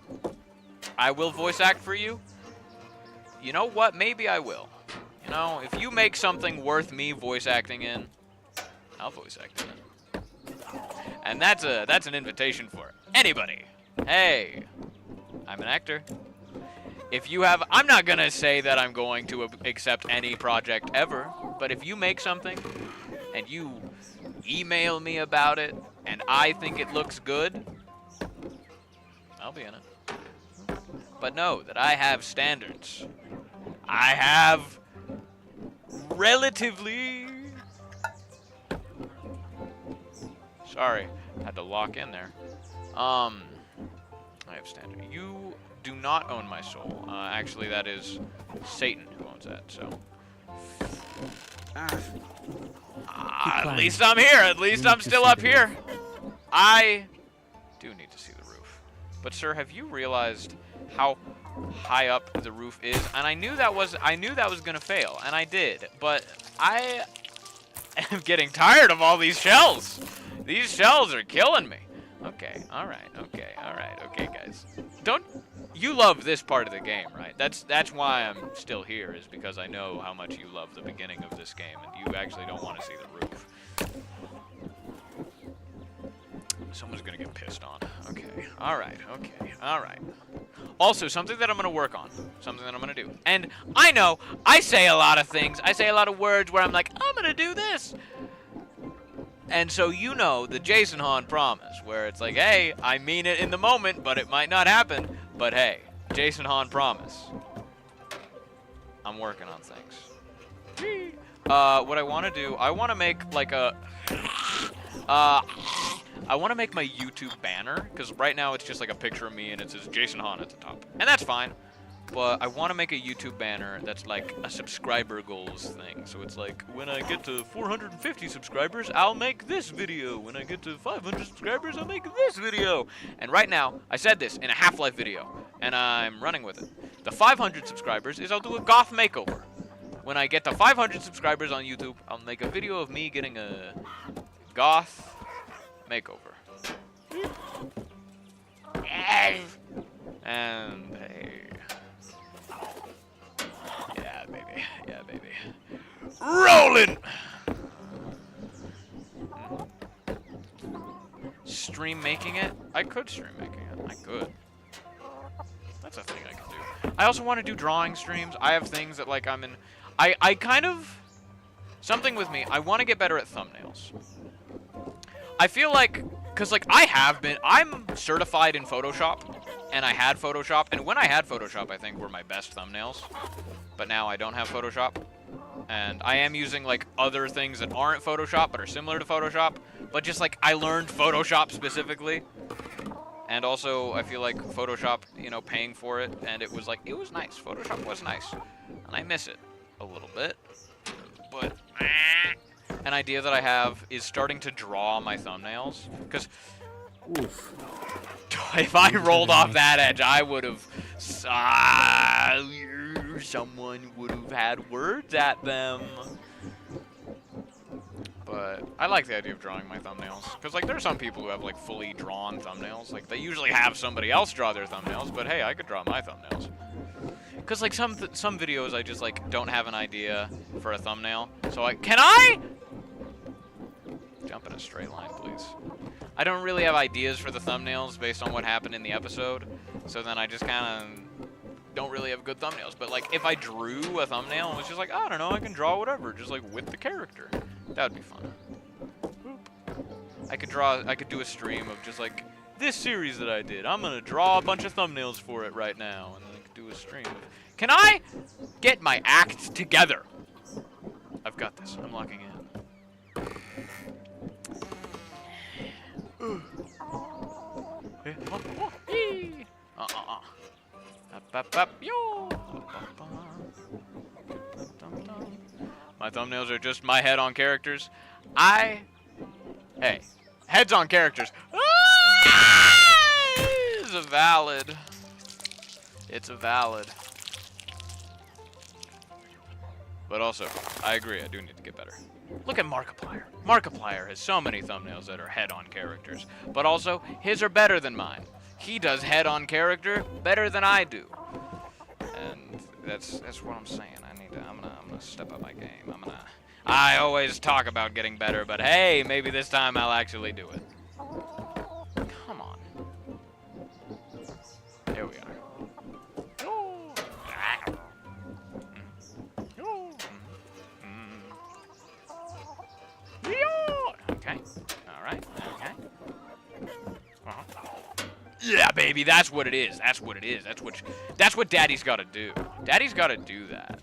[SPEAKER 1] I will voice act for you. You know what? Maybe I will. You know, if you make something worth me voice acting in, I'll voice act in it. And that's an invitation for anybody. Hey, I'm an actor. If you have, I'm not gonna say that I'm going to accept any project ever, but if you make something and you email me about it and I think it looks good, I'll be in it. But know that I have standards. I have relatively... Sorry, had to lock in there. I have standard. You do not own my soul. Actually, that is Satan who owns that, so... at least I'm here. At least I'm still up here. I do need to see the roof. But sir, have you realized how high up the roof is? And I knew that was gonna fail, and I did. But I am getting tired of all these shells. These shells are killing me. Okay, alright, okay, guys. You love this part of the game, right? That's why I'm still here, is because I know how much you love the beginning of this game, and you actually don't want to see the roof. Someone's gonna get pissed on. Okay, alright. Also, something that I'm gonna work on. Something that I'm gonna do. And I know, I say a lot of things. I say a lot of words where I'm like, I'm gonna do this. And so you know the Jason Hahn promise, where it's like, hey, I mean it in the moment, but it might not happen. But hey, Jason Hahn promise. I'm working on things. What I want to do, I want to make like a... I want to make my YouTube banner, because right now it's just like a picture of me and it says Jason Hahn at the top. And that's fine. But I want to make a YouTube banner that's like a subscriber goals thing. So it's like, when I get to 450 subscribers, I'll make this video. When I get to 500 subscribers, I'll make this video. And right now, I said this in a Half-Life video, and I'm running with it. The 500 subscribers is I'll do a goth makeover. When I get to 500 subscribers on YouTube, I'll make a video of me getting a goth makeover. And hey. Yeah, baby. Rolling! Stream making it? I could stream making it. I could. That's a thing I could do. I also want to do drawing streams. I have things that, like, I'm in... I kind of... Something with me. I want to get better at thumbnails. I feel like... Because, like, I'm certified in Photoshop. And I had Photoshop. And when I had Photoshop, I think were my best thumbnails. But now I don't have Photoshop. And I am using, like, other things that aren't Photoshop, but are similar to Photoshop. But just, like, I learned Photoshop specifically. And also, I feel like Photoshop, you know, paying for it. And it was, like, it was nice. Photoshop was nice. And I miss it a little bit. But an idea that I have is starting to draw my thumbnails. Because if I rolled off that edge, I would have... someone would have had words at them. But but I like the idea of drawing my thumbnails. Because, like, there are some people who have, like, fully drawn thumbnails. Like, they usually have somebody else draw their thumbnails, but hey, I could draw my thumbnails. Because, like, some videos I just, like, don't have an idea for a thumbnail. So can I? Jump in a straight line, please. I don't really have ideas for the thumbnails based on what happened in the episode. So then I just kind of don't really have good thumbnails. But, like, if I drew a thumbnail and was just like, I don't know, I can draw whatever, just, like, with the character. That would be fun. Boop. I could do a stream of just, like, this series that I did. I'm going to draw a bunch of thumbnails for it right now. And then I could do a stream. Can I get my act together? I've got this. I'm locking in. My thumbnails are just my head on characters. Hey, heads on characters. It's a valid. It's a valid. But also, I agree, I do need to get better. Look at Markiplier. Markiplier has so many thumbnails that are head-on characters. But also, his are better than mine. He does head-on character better than I do. And that's what I'm saying. I'm gonna step up my game. I always talk about getting better, but hey, maybe this time I'll actually do it. Come on. There we are. Okay. Alright. Okay. Yeah, baby, that's what it is. That's what it is. That's what Daddy's gotta do. Daddy's gotta do that.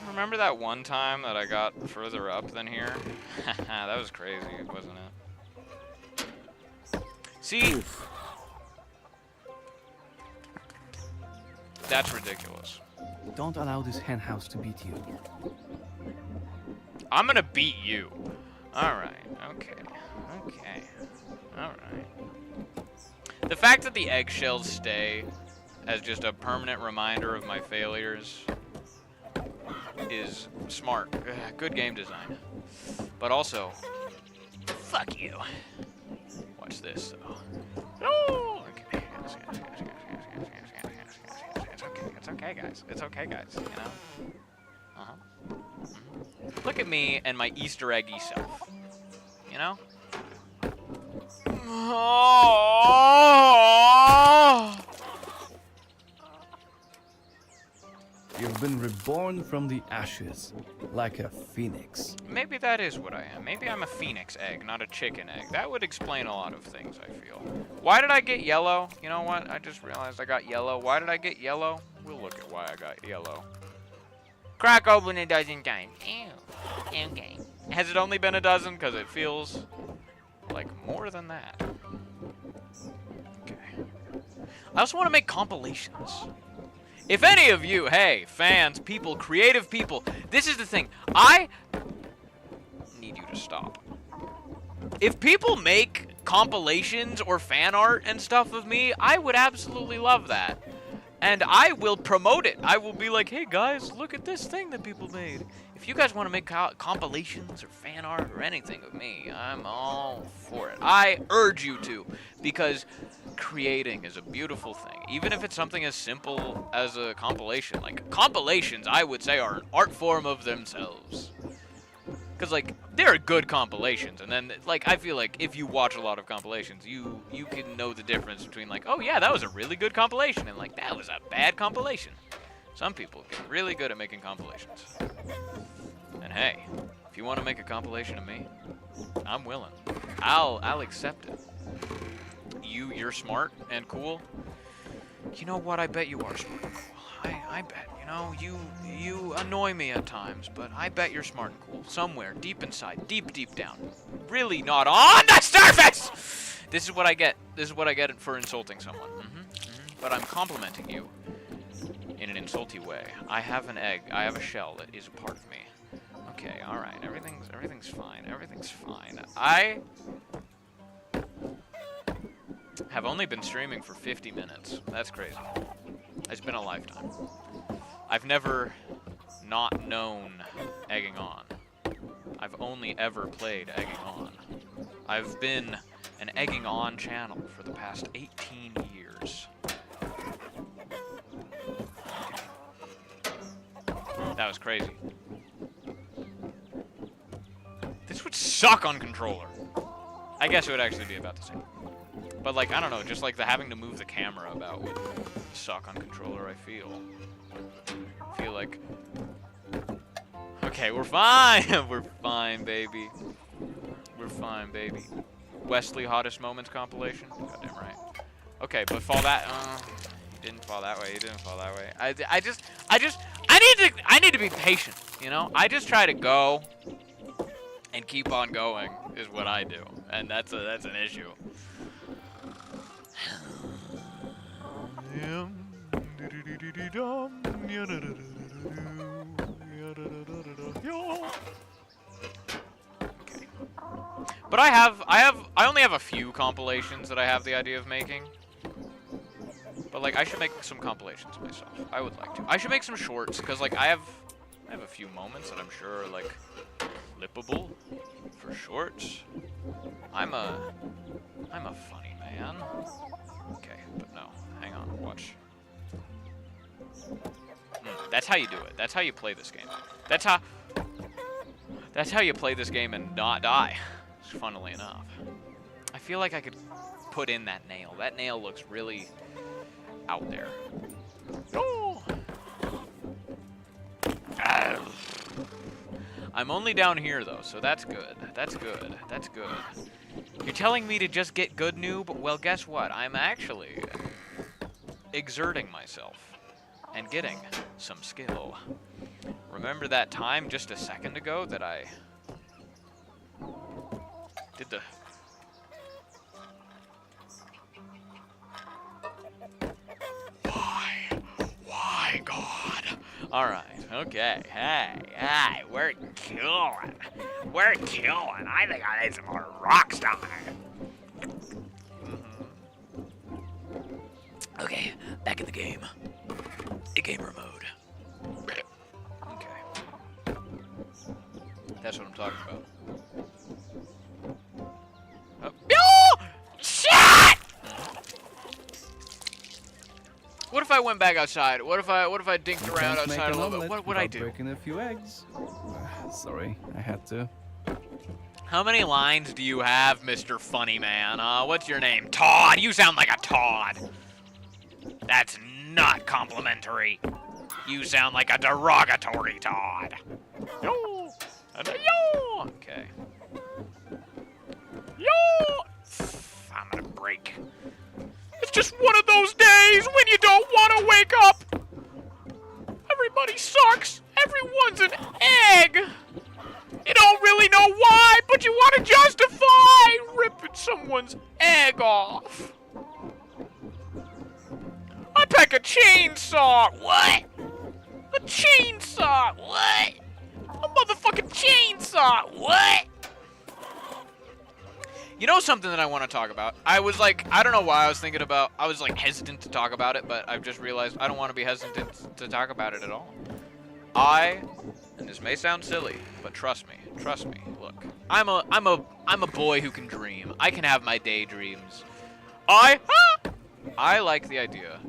[SPEAKER 1] Remember that one time that I got further up than here? That was crazy, wasn't it? See? That's ridiculous.
[SPEAKER 2] Don't allow this henhouse to beat you.
[SPEAKER 1] I'm gonna beat you. Alright, okay. Okay. Alright. The fact that the eggshells stay as just a permanent reminder of my failures is smart. Good game design. But also, fuck you. Watch this, though. Oh! Okay. It's okay, guys. It's okay, guys. You know? Uh-huh. Look at me and my Easter eggy self. You know?
[SPEAKER 2] You've been reborn from the ashes, like a phoenix.
[SPEAKER 1] Maybe that is what I am. Maybe I'm a phoenix egg, not a chicken egg. That would explain a lot of things, I feel. Why did I get yellow? You know what? I just realized I got yellow. Why did I get yellow? We'll look at why I got yellow. Crack open a dozen times. Ew. Okay. Has it only been a dozen? Because it feels like more than that. Okay. I also want to make compilations. If any of you, hey, fans, people, creative people, this is the thing. I need you to stop. If people make compilations or fan art and stuff of me, I would absolutely love that. And I will promote it. I will be like, hey guys, look at this thing that people made. If you guys want to make compilations or fan art or anything of me, I'm all for it. I urge you to, because creating is a beautiful thing. Even if it's something as simple as a compilation. Like, compilations, I would say, are an art form of themselves. Because, like, there are good compilations, and then, like, I feel like if you watch a lot of compilations, you can know the difference between, like, oh, yeah, that was a really good compilation, and, like, that was a bad compilation. Some people get really good at making compilations. And, hey, if you want to make a compilation of me, I'm willing. I'll accept it. You're smart and cool. You know what? I bet you are smart and cool. I bet. You know, you annoy me at times, but I bet you're smart and cool. Somewhere, deep inside, deep down. Really not on the surface! This is what I get. This is what I get for insulting someone. But I'm complimenting you in an insulty way. I have an egg. I have a shell that is a part of me. Okay, alright. Everything's fine. Everything's fine. I have only been streaming for 50 minutes. That's crazy. It's been a lifetime. I've never not known Egging On. I've only ever played Egging On. I've been an Egging On channel for the past 18 years. That was crazy. This would suck on controller. I guess it would actually be about the same. But like, I don't know, just like the having to move the camera about would suck on controller, I feel. I feel like... Okay, we're fine! We're fine, baby. We're fine, baby. Wesley Hottest Moments compilation? Goddamn right. Okay, but fall that... you didn't fall that way, you didn't fall that way. I need to be patient, you know? I just try to go and keep on going is what I do. And that's an issue. Okay. But I only have a few compilations that I have the idea of making. But like I should make some compilations myself. I would like to. I should make some shorts because like I have a few moments that I'm sure are like clippable for shorts. I'm a funny man. Okay, but no. Hang on, watch. That's how you do it. That's how you play this game. That's how you play this game and not die. Funnily enough. I feel like I could put in that nail. That nail looks really out there. Oh! I'm only down here though, so that's good. That's good. That's good. You're telling me to just get good, noob? Well, guess what? I'm actually exerting myself and getting some skill. Remember that time just a second ago that I did the... Why, God? Alright, okay. Hey, we're killing. We're killing. I think I need some more Rockstar. Okay, back in the game. Gamer mode. Okay. That's what I'm talking about. Oh. No! Shit! What if I went back outside? What if I dinked around outside a little bit? What would I do?
[SPEAKER 2] Breaking a few eggs. Sorry, I had to.
[SPEAKER 1] How many lines do you have, Mr. Funny Man? What's your name? Todd. You sound like a Todd. That's not complimentary. You sound like a derogatory Todd. Yo! Yo! Okay. Yo! I'm gonna break. It's just one of those days when you don't want to wake up. Everybody sucks. Everyone's an egg. You don't really know why, but you want to justify ripping someone's egg off. I pack a chainsaw. What? A chainsaw. What? A motherfucking chainsaw. What? You know something that I want to talk about? I was like, I don't know why I was thinking about, I was like hesitant to talk about it, but I've just realized I don't want to be hesitant to talk about it at all. And this may sound silly, but trust me, look. I'm a boy who can dream. I can have my daydreams. I like the idea.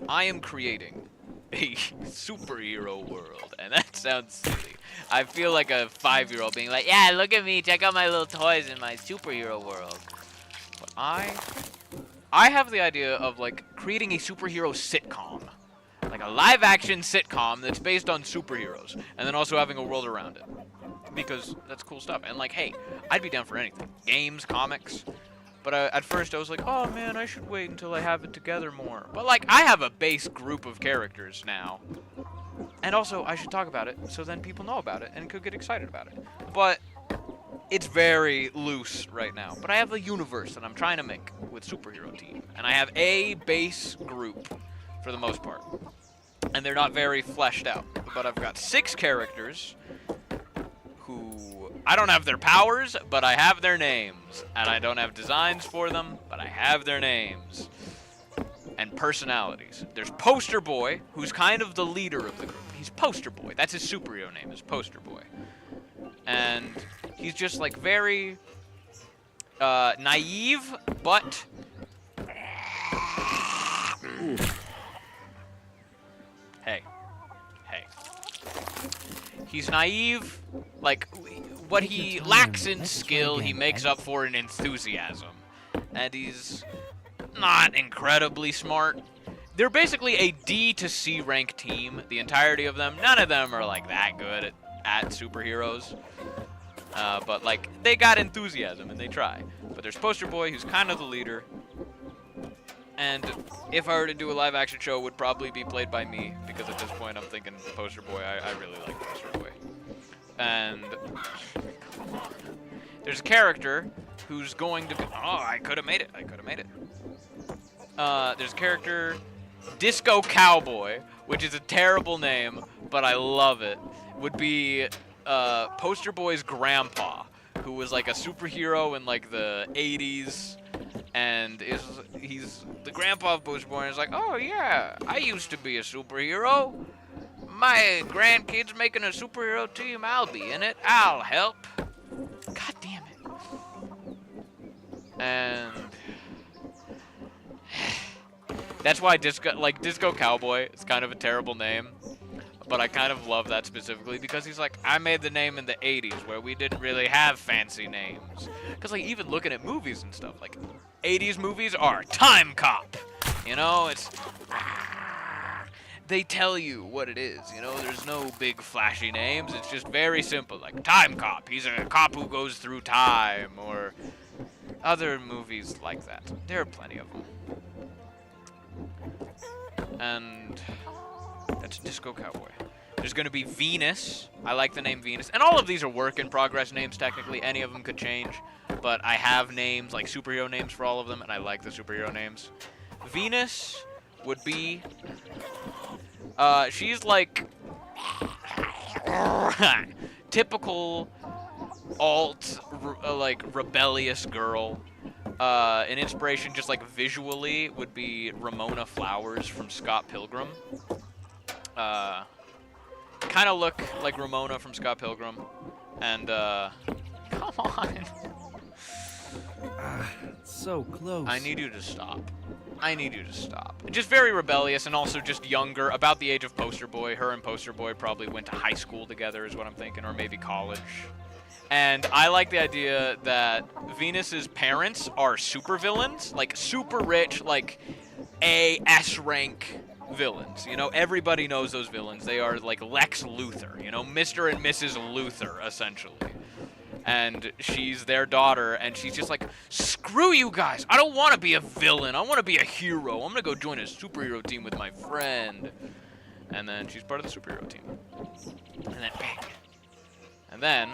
[SPEAKER 1] I am creating a superhero world, and that sounds silly. I feel like a 5-year-old being like, yeah, look at me, check out my little toys in my superhero world. But I have the idea of like creating a superhero sitcom. Like a live-action sitcom that's based on superheroes, and then also having a world around it. Because that's cool stuff. And like, hey, I'd be down for anything. Games, comics. But at first I was like, oh man, I should wait until I have it together more. But like, I have a base group of characters now. And also, I should talk about it, so then people know about it and could get excited about it. But it's very loose right now. But I have a universe that I'm trying to make with Superhero Team. And I have a base group, for the most part. And they're not very fleshed out. But I've got 6 characters who... I don't have their powers, but I have their names. And I don't have designs for them, but I have their names. and personalities. There's Poster Boy, who's kind of the leader of the group. He's Poster Boy. That's his superhero name, is Poster Boy. And he's just like very naive, but hey. He's naive, like what he lacks in skill, he makes up for in enthusiasm. And he's not incredibly smart. They're basically a D to C rank team, the entirety of them. None of them are like that good at superheroes. But like they got enthusiasm and they try. But there's Poster Boy, who's kind of the leader. And if I were to do a live action show, it would probably be played by me, because at this point I'm thinking Poster Boy. I really like Poster Boy. And there's a character who's going to be, oh, I could have made it. There's a character, Disco Cowboy, which is a terrible name, but I love it. Would be Poster Boy's grandpa, who was like a superhero in like the 80s. And he's the grandpa of Poster Boy, and he's like, oh yeah, I used to be a superhero. My grandkid's making a superhero team. I'll be in it. I'll help. God damn it. And that's why Disco Cowboy is kind of a terrible name. But I kind of love that specifically because he's like, I made the name in the 80s where we didn't really have fancy names. Because like even looking at movies and stuff, like 80s movies are Time Cop. You know, it's they tell you what it is, you know, there's no big flashy names. It's just very simple, like Time Cop. He's a cop who goes through time, or other movies like that. There are plenty of them. And that's Disco Cowboy. There's going to be Venus. I like the name Venus. And all of these are work in progress names, technically. Any of them could change. But I have names, like superhero names for all of them, and I like the superhero names. Venus would be... she's like... typical like, rebellious girl. An inspiration, just like visually, would be Ramona Flowers from Scott Pilgrim. Kind of look like Ramona from Scott Pilgrim. And, come on.
[SPEAKER 2] So close.
[SPEAKER 1] I need you to stop. Just very rebellious, and also just younger, about the age of Poster Boy. Her and Poster Boy probably went to high school together is what I'm thinking, or maybe college. And I like the idea that Venus's parents are supervillains, like super rich, like S rank villains. You know, everybody knows those villains. They are like Lex Luthor, you know, Mr. and Mrs. Luthor, essentially. And she's their daughter, and she's just like, screw you guys, I don't want to be a villain, I want to be a hero, I'm gonna go join a superhero team with my friend. And then she's part of the superhero team. And then bang. And then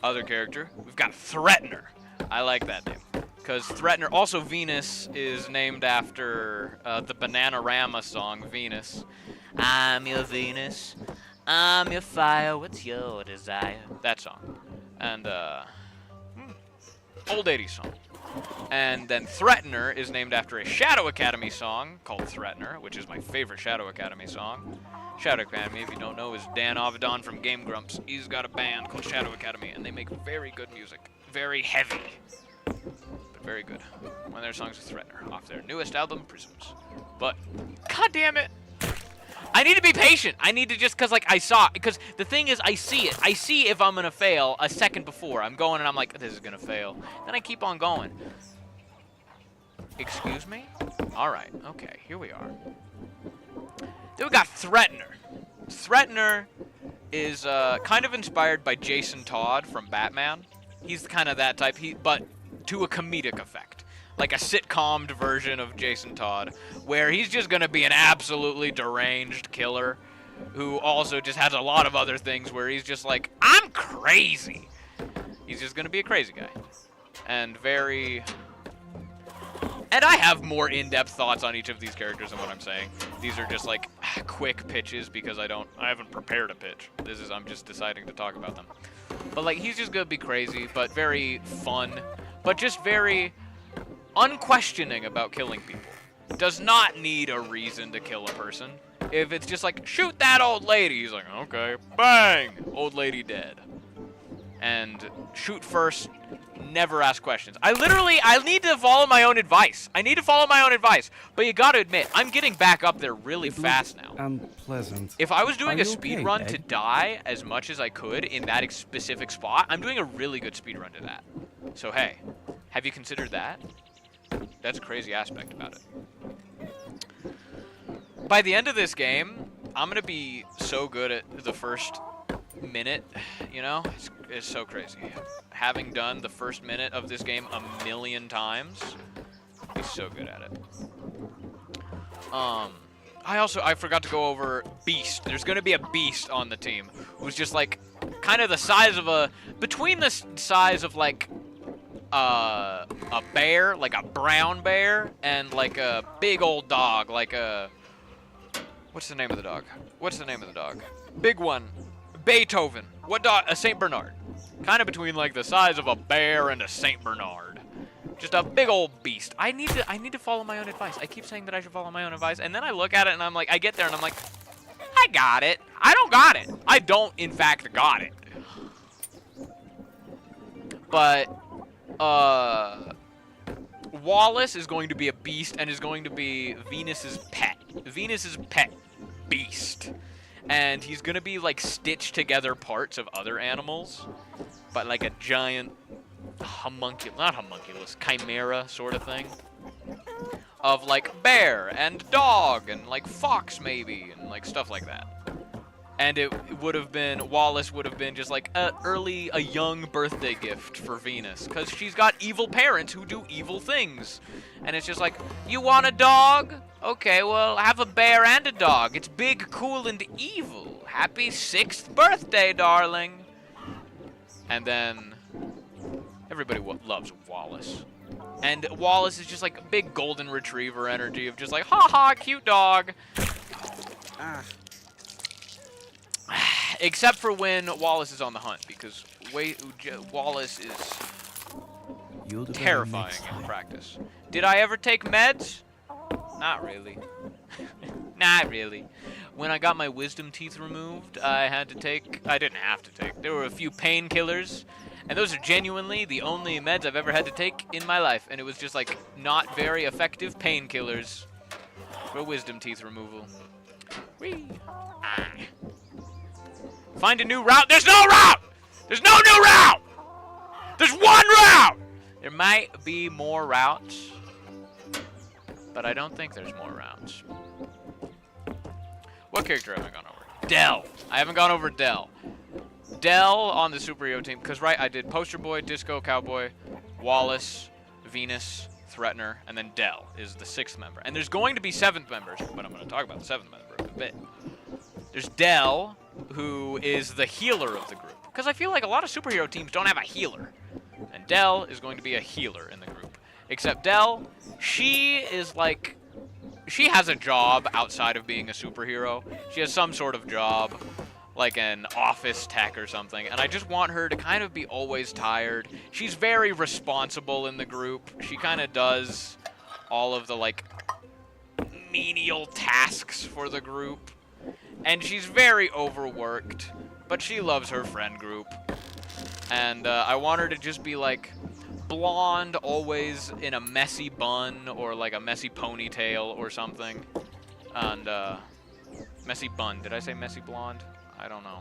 [SPEAKER 1] other character, we've got Threatener. I like that name, because Threatener, also Venus is named after the Bananarama song, Venus. I'm your Venus, I'm your fire, what's your desire? That song. And, old 80s song. And then Threatener is named after a Shadow Academy song called Threatener, which is my favorite Shadow Academy song. Shadow Academy, if you don't know, is Dan Avedon from Game Grumps. He's got a band called Shadow Academy, and they make very good music. Very heavy, but very good. One of their songs is Threatener, off their newest album, Prisms. But, god damn it! I need to be patient. I need to just, because the thing is, I see it. I see if I'm gonna fail a second before. I'm going and I'm like, this is gonna fail. Then I keep on going. Excuse me? Alright, okay, here we are. Then we got Threatener. Threatener is kind of inspired by Jason Todd from Batman. He's kind of that type, but to a comedic effect. Like a sitcom version of Jason Todd, where he's just gonna be an absolutely deranged killer who also just has a lot of other things where he's just like, I'm crazy. He's just gonna be a crazy guy. And I have more in-depth thoughts on each of these characters than what I'm saying. These are just like quick pitches because I haven't prepared a pitch. I'm just deciding to talk about them. But like, he's just gonna be crazy, but very fun, but just very unquestioning about killing people. Does not need a reason to kill a person. If it's just like, shoot that old lady, he's like, okay, bang, old lady dead. And shoot first, never ask questions. I need to follow my own advice. I need to follow my own advice. But you gotta admit, I'm getting back up there really fast now.
[SPEAKER 2] Unpleasant.
[SPEAKER 1] If I was doing
[SPEAKER 2] Are
[SPEAKER 1] a
[SPEAKER 2] you
[SPEAKER 1] speed
[SPEAKER 2] okay,
[SPEAKER 1] run to
[SPEAKER 2] Egg?
[SPEAKER 1] die as much as I could in that specific spot, I'm doing a really good speed run to that. So hey, have you considered that? That's a crazy aspect about it. By the end of this game, I'm gonna be so good at the first minute, you know? It's so crazy. Having done the first minute of this game a million times, I'll be so good at it. I forgot to go over Beast. There's gonna be a Beast on the team who's just like kind of the size of between the size of like a bear, like a brown bear, and like a big old dog, like what's the name of the dog? What's the name of the dog? Big one. Beethoven. What dog? A Saint Bernard. Kind of between like the size of a bear and a Saint Bernard. Just a big old beast. I need to follow my own advice. I keep saying that I should follow my own advice, and then I look at it and I'm like, I get there and I'm like, I got it. I don't got it. I don't, in fact, got it. But, Wallace is going to be a beast and is going to be Venus's pet. Venus's pet beast. And he's going to be like stitched together parts of other animals, but like a giant not homunculus, chimera sort of thing. Of like bear and dog and like fox maybe and like stuff like that. And Wallace would have been just like a young birthday gift for Venus. Because she's got evil parents who do evil things. And it's just like, you want a dog? Okay, well, have a bear and a dog. It's big, cool, and evil. Happy 6th birthday, darling. And then everybody loves Wallace. And Wallace is just like a big golden retriever energy of just like, ha-ha, cute dog. Except for when Wallace is on the hunt, because Wallace is terrifying in practice. Did I ever take meds? Not really. Not really. When I got my wisdom teeth removed, I didn't have to take. There were a few painkillers, and those are genuinely the only meds I've ever had to take in my life, and it was just like not very effective painkillers for wisdom teeth removal. Whee! Find a new route. There's no route! There's no new route! There's one route! There might be more routes, but I don't think there's more routes. What character have I gone over? Dell. I haven't gone over Dell. Dell on the superhero team, because right, I did Poster Boy, Disco Cowboy, Wallace, Venus, Threatener, and then Dell is the 6th member. And there's going to be 7th members, but I'm going to talk about the 7th member in a bit. There's Dell, who is the healer of the group. Because I feel like a lot of superhero teams don't have a healer. And Dell is going to be a healer in the group. Except Dell, she has a job outside of being a superhero. She has some sort of job, like an office tech or something. And I just want her to kind of be always tired. She's very responsible in the group. She kind of does all of the, like, menial tasks for the group. And she's very overworked, but she loves her friend group. And I want her to just be like blonde, always in a messy bun or like a messy ponytail or something. And messy bun. Did I say messy blonde? I don't know.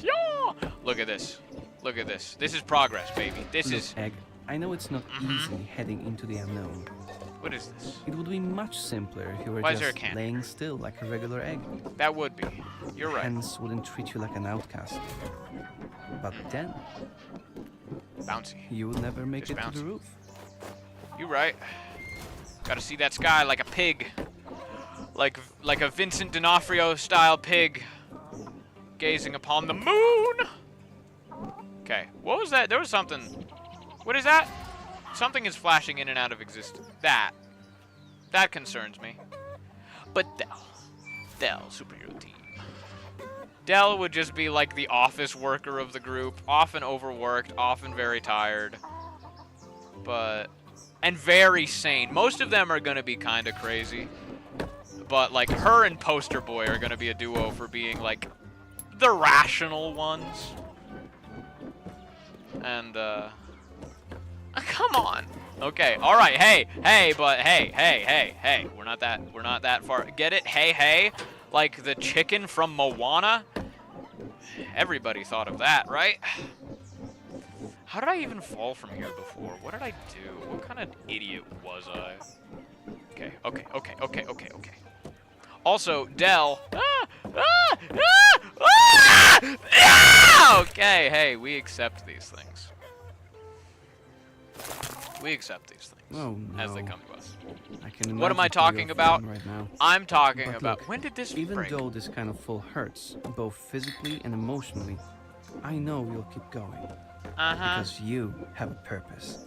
[SPEAKER 1] Yeah! Look at this. Look at this. This is progress, baby. This
[SPEAKER 2] Look,
[SPEAKER 1] is...
[SPEAKER 2] Egg, I know it's not easy heading into the unknown.
[SPEAKER 1] What is this?
[SPEAKER 2] It would be much simpler if you were
[SPEAKER 1] Why is there a
[SPEAKER 2] just
[SPEAKER 1] can
[SPEAKER 2] laying still like a regular egg.
[SPEAKER 1] That would be. You're right.
[SPEAKER 2] Hens wouldn't treat you like an outcast. But then,
[SPEAKER 1] Bouncy.
[SPEAKER 2] you would never make
[SPEAKER 1] Just
[SPEAKER 2] it to the
[SPEAKER 1] bouncy.
[SPEAKER 2] roof.
[SPEAKER 1] You right. Gotta see that sky like a pig. Like a Vincent D'Onofrio style pig. Gazing upon the moon! Okay, what was that? There was something. What is that? Something is flashing in and out of existence. That concerns me. But Dell, superhero team. Dell would just be like the office worker of the group, often overworked, often very tired, and very sane. Most of them are gonna be kind of crazy, but like her and Poster Boy are gonna be a duo for being like the rational ones. And come on. Okay, all right. Hey, we're not that far. Get it? Hey, like the chicken from Moana. Everybody thought of that, right? How did I even fall from here before? What did I do? What kind of idiot was I? Okay. Also, Dell. Okay, hey, we accept these things. We accept these things
[SPEAKER 2] Oh,
[SPEAKER 1] as they
[SPEAKER 2] no.
[SPEAKER 1] come to us.
[SPEAKER 2] I can
[SPEAKER 1] What am I
[SPEAKER 2] imagine how you're
[SPEAKER 1] talking about?
[SPEAKER 2] feeling right now.
[SPEAKER 1] I'm talking
[SPEAKER 2] But
[SPEAKER 1] about
[SPEAKER 2] look,
[SPEAKER 1] when did this
[SPEAKER 2] Even
[SPEAKER 1] break?
[SPEAKER 2] though this kind of fall hurts, both physically and emotionally, I know you'll keep going.
[SPEAKER 1] Uh-huh.
[SPEAKER 2] Because you have a purpose.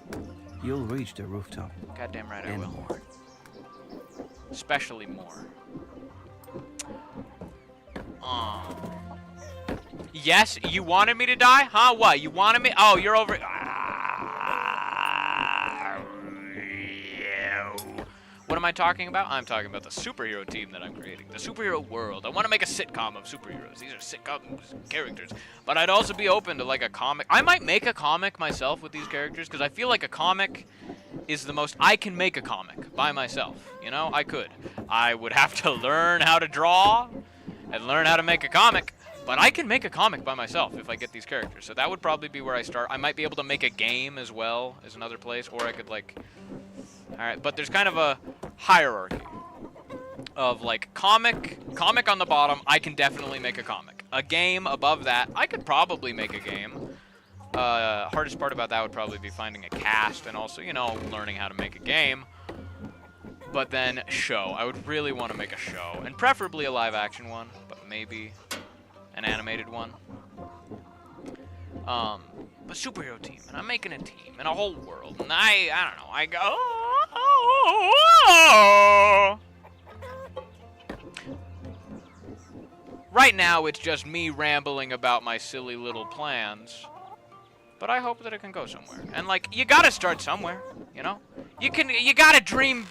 [SPEAKER 2] You'll reach the rooftop.
[SPEAKER 1] Goddamn right I
[SPEAKER 2] and
[SPEAKER 1] will.
[SPEAKER 2] more.
[SPEAKER 1] Especially more. Yes, you wanted me to die? Huh? What? You wanted me? Oh, you're over. What am I talking about? I'm talking about the superhero team that I'm creating. The superhero world. I want to make a sitcom of superheroes. These are sitcom characters. But I'd also be open to like a comic. I might make a comic myself with these characters because I feel like a comic is the most. I can make a comic by myself. You know, I could. I would have to learn how to draw and learn how to make a comic. But I can make a comic by myself if I get these characters. So that would probably be where I start. I might be able to make a game as well as another place. Or I could like... Alright, but there's kind of a hierarchy of like comic on the bottom. I can definitely make a comic. A game above that, I could probably make a game. Hardest part about that would probably be finding a cast and also, you know, learning how to make a game. But then show. I would really want to make a show. And preferably a live action one, but maybe an animated one. But superhero team, and I'm making a team and a whole world, and I don't know, I go. Right now, it's just me rambling about my silly little plans, but I hope that it can go somewhere. And like, you gotta start somewhere, you know. You gotta dream.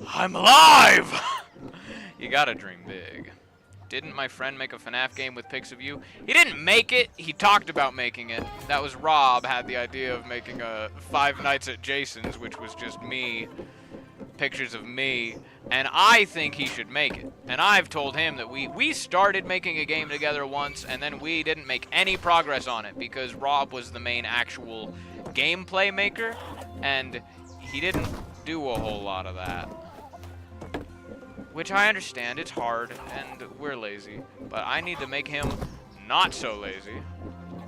[SPEAKER 1] I'm alive. You gotta dream big. Didn't my friend make a FNAF game with pics of you? He didn't make it, he talked about making it. That was Rob had the idea of making a Five Nights at Jason's, which was just me, pictures of me, and I think he should make it. And I've told him that we started making a game together once, and then we didn't make any progress on it because Rob was the main actual gameplay maker, and he didn't do a whole lot of that. Which I understand, it's hard, and we're lazy. But I need to make him not so lazy.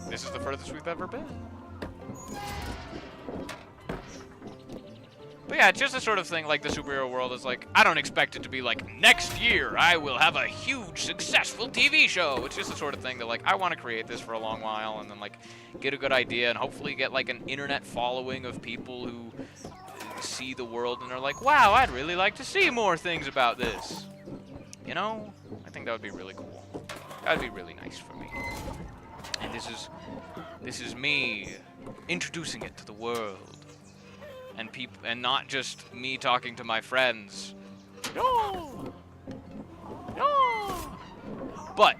[SPEAKER 1] This is the furthest we've ever been. But yeah, it's just the sort of thing like the superhero world is like, I don't expect it to be like, next year I will have a huge, successful TV show. It's just the sort of thing that like, I want to create this for a long while and then like, get a good idea and hopefully get like an internet following of people who see the world and are like, wow, I'd really like to see more things about this. You know? I think that would be really cool. That would be really nice for me. And this is me introducing it to the world. And people, and not just me talking to my friends. No! No! But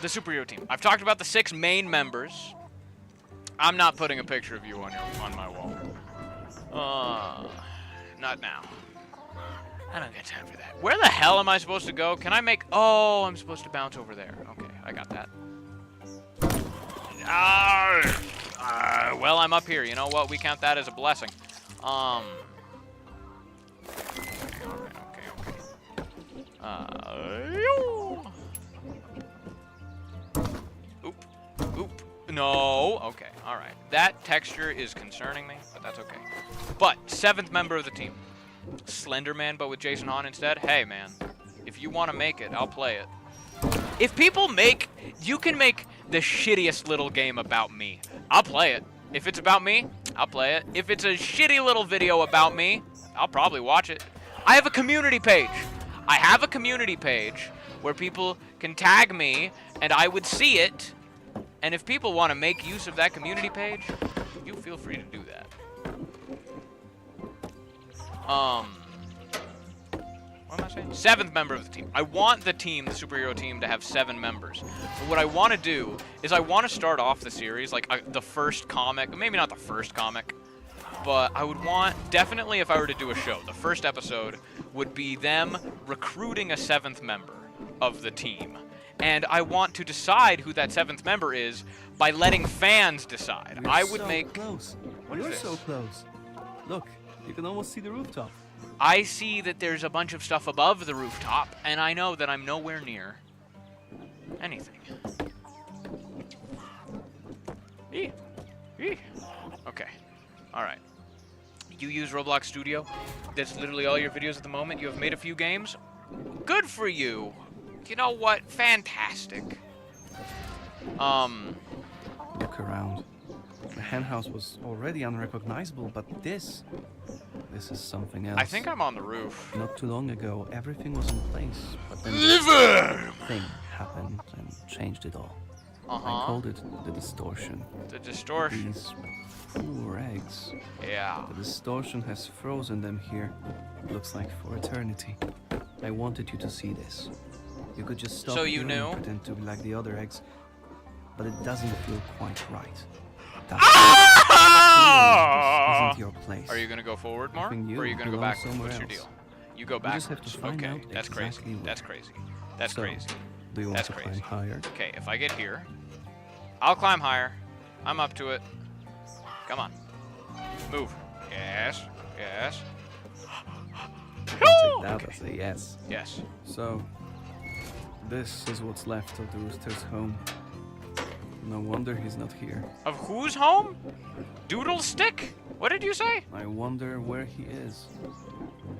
[SPEAKER 1] the superhero team. I've talked about the 6 main members. I'm not putting a picture of you on my wall. Not now. I don't get time for that. Where the hell am I supposed to go? Can I make... Oh, I'm supposed to bounce over there. Okay, I got that. Well, I'm up here. You know what? We count that as a blessing. Okay. Oop. No. Okay. All right. That texture is concerning me, but that's okay. But 7th member of the team, Slenderman, but with Jason Hahn instead. Hey, man, if you want to make it, I'll play it. If people make, you can make the shittiest little game about me. I'll play it. If it's about me, I'll play it. If it's a shitty little video about me, I'll probably watch it. I have a community page. where people can tag me and I would see it. And if people want to make use of that community page, you feel free to do that. What am I saying? 7th member of the team. I want the team, the superhero team, to have 7 members. But what I want to do is I want to start off the series, like the first comic, maybe not the first comic, but I would want, definitely if I were to do a show, the first episode would be them recruiting a 7th member of the team. And I want to decide who that 7th member is by letting fans decide.
[SPEAKER 2] We're
[SPEAKER 1] I would
[SPEAKER 2] so
[SPEAKER 1] make...
[SPEAKER 2] close.
[SPEAKER 1] What is
[SPEAKER 2] You're
[SPEAKER 1] this?
[SPEAKER 2] so close. Look, you can almost see the rooftop.
[SPEAKER 1] I see that there's a bunch of stuff above the rooftop, and I know that I'm nowhere near anything. Okay. Alright. You use Roblox Studio? That's literally all your videos at the moment? You have made a few games? Good for you! You know what? Fantastic.
[SPEAKER 2] Look around. The hen house was already unrecognizable, but this is something else.
[SPEAKER 1] I think I'm on the roof.
[SPEAKER 2] Not too long ago, everything was in place, but then
[SPEAKER 1] Liver!
[SPEAKER 2] this thing happened and changed it all. I
[SPEAKER 1] Uh-huh.
[SPEAKER 2] called it the distortion.
[SPEAKER 1] The distortion.
[SPEAKER 2] These poor eggs.
[SPEAKER 1] Yeah.
[SPEAKER 2] The distortion has frozen them here. Looks like for eternity. I wanted you to see this. You could just stop
[SPEAKER 1] So you
[SPEAKER 2] here
[SPEAKER 1] knew?
[SPEAKER 2] and pretend to be like the other eggs, but it doesn't feel quite right. That
[SPEAKER 1] Ah!
[SPEAKER 2] isn't your place.
[SPEAKER 1] Are you gonna go forward more,
[SPEAKER 2] Nothing
[SPEAKER 1] or are you gonna go
[SPEAKER 2] belongs
[SPEAKER 1] backwards?
[SPEAKER 2] somewhere
[SPEAKER 1] What's your
[SPEAKER 2] else.
[SPEAKER 1] deal? You go
[SPEAKER 2] We
[SPEAKER 1] backwards.
[SPEAKER 2] just have to find
[SPEAKER 1] Okay,
[SPEAKER 2] out
[SPEAKER 1] that's
[SPEAKER 2] exactly
[SPEAKER 1] crazy.
[SPEAKER 2] where.
[SPEAKER 1] That's crazy. That's
[SPEAKER 2] So,
[SPEAKER 1] crazy.
[SPEAKER 2] Do you want
[SPEAKER 1] That's
[SPEAKER 2] to
[SPEAKER 1] crazy.
[SPEAKER 2] climb higher?
[SPEAKER 1] Okay, if I get here, I'll climb higher. I'm up to it. Come on. Move. Yes. Yes.
[SPEAKER 2] I'll take that as a yes.
[SPEAKER 1] Yes.
[SPEAKER 2] So, this is what's left of the rooster's home. No wonder he's not here.
[SPEAKER 1] Of whose home? Doodle Stick? What did you say?
[SPEAKER 2] I wonder where he is.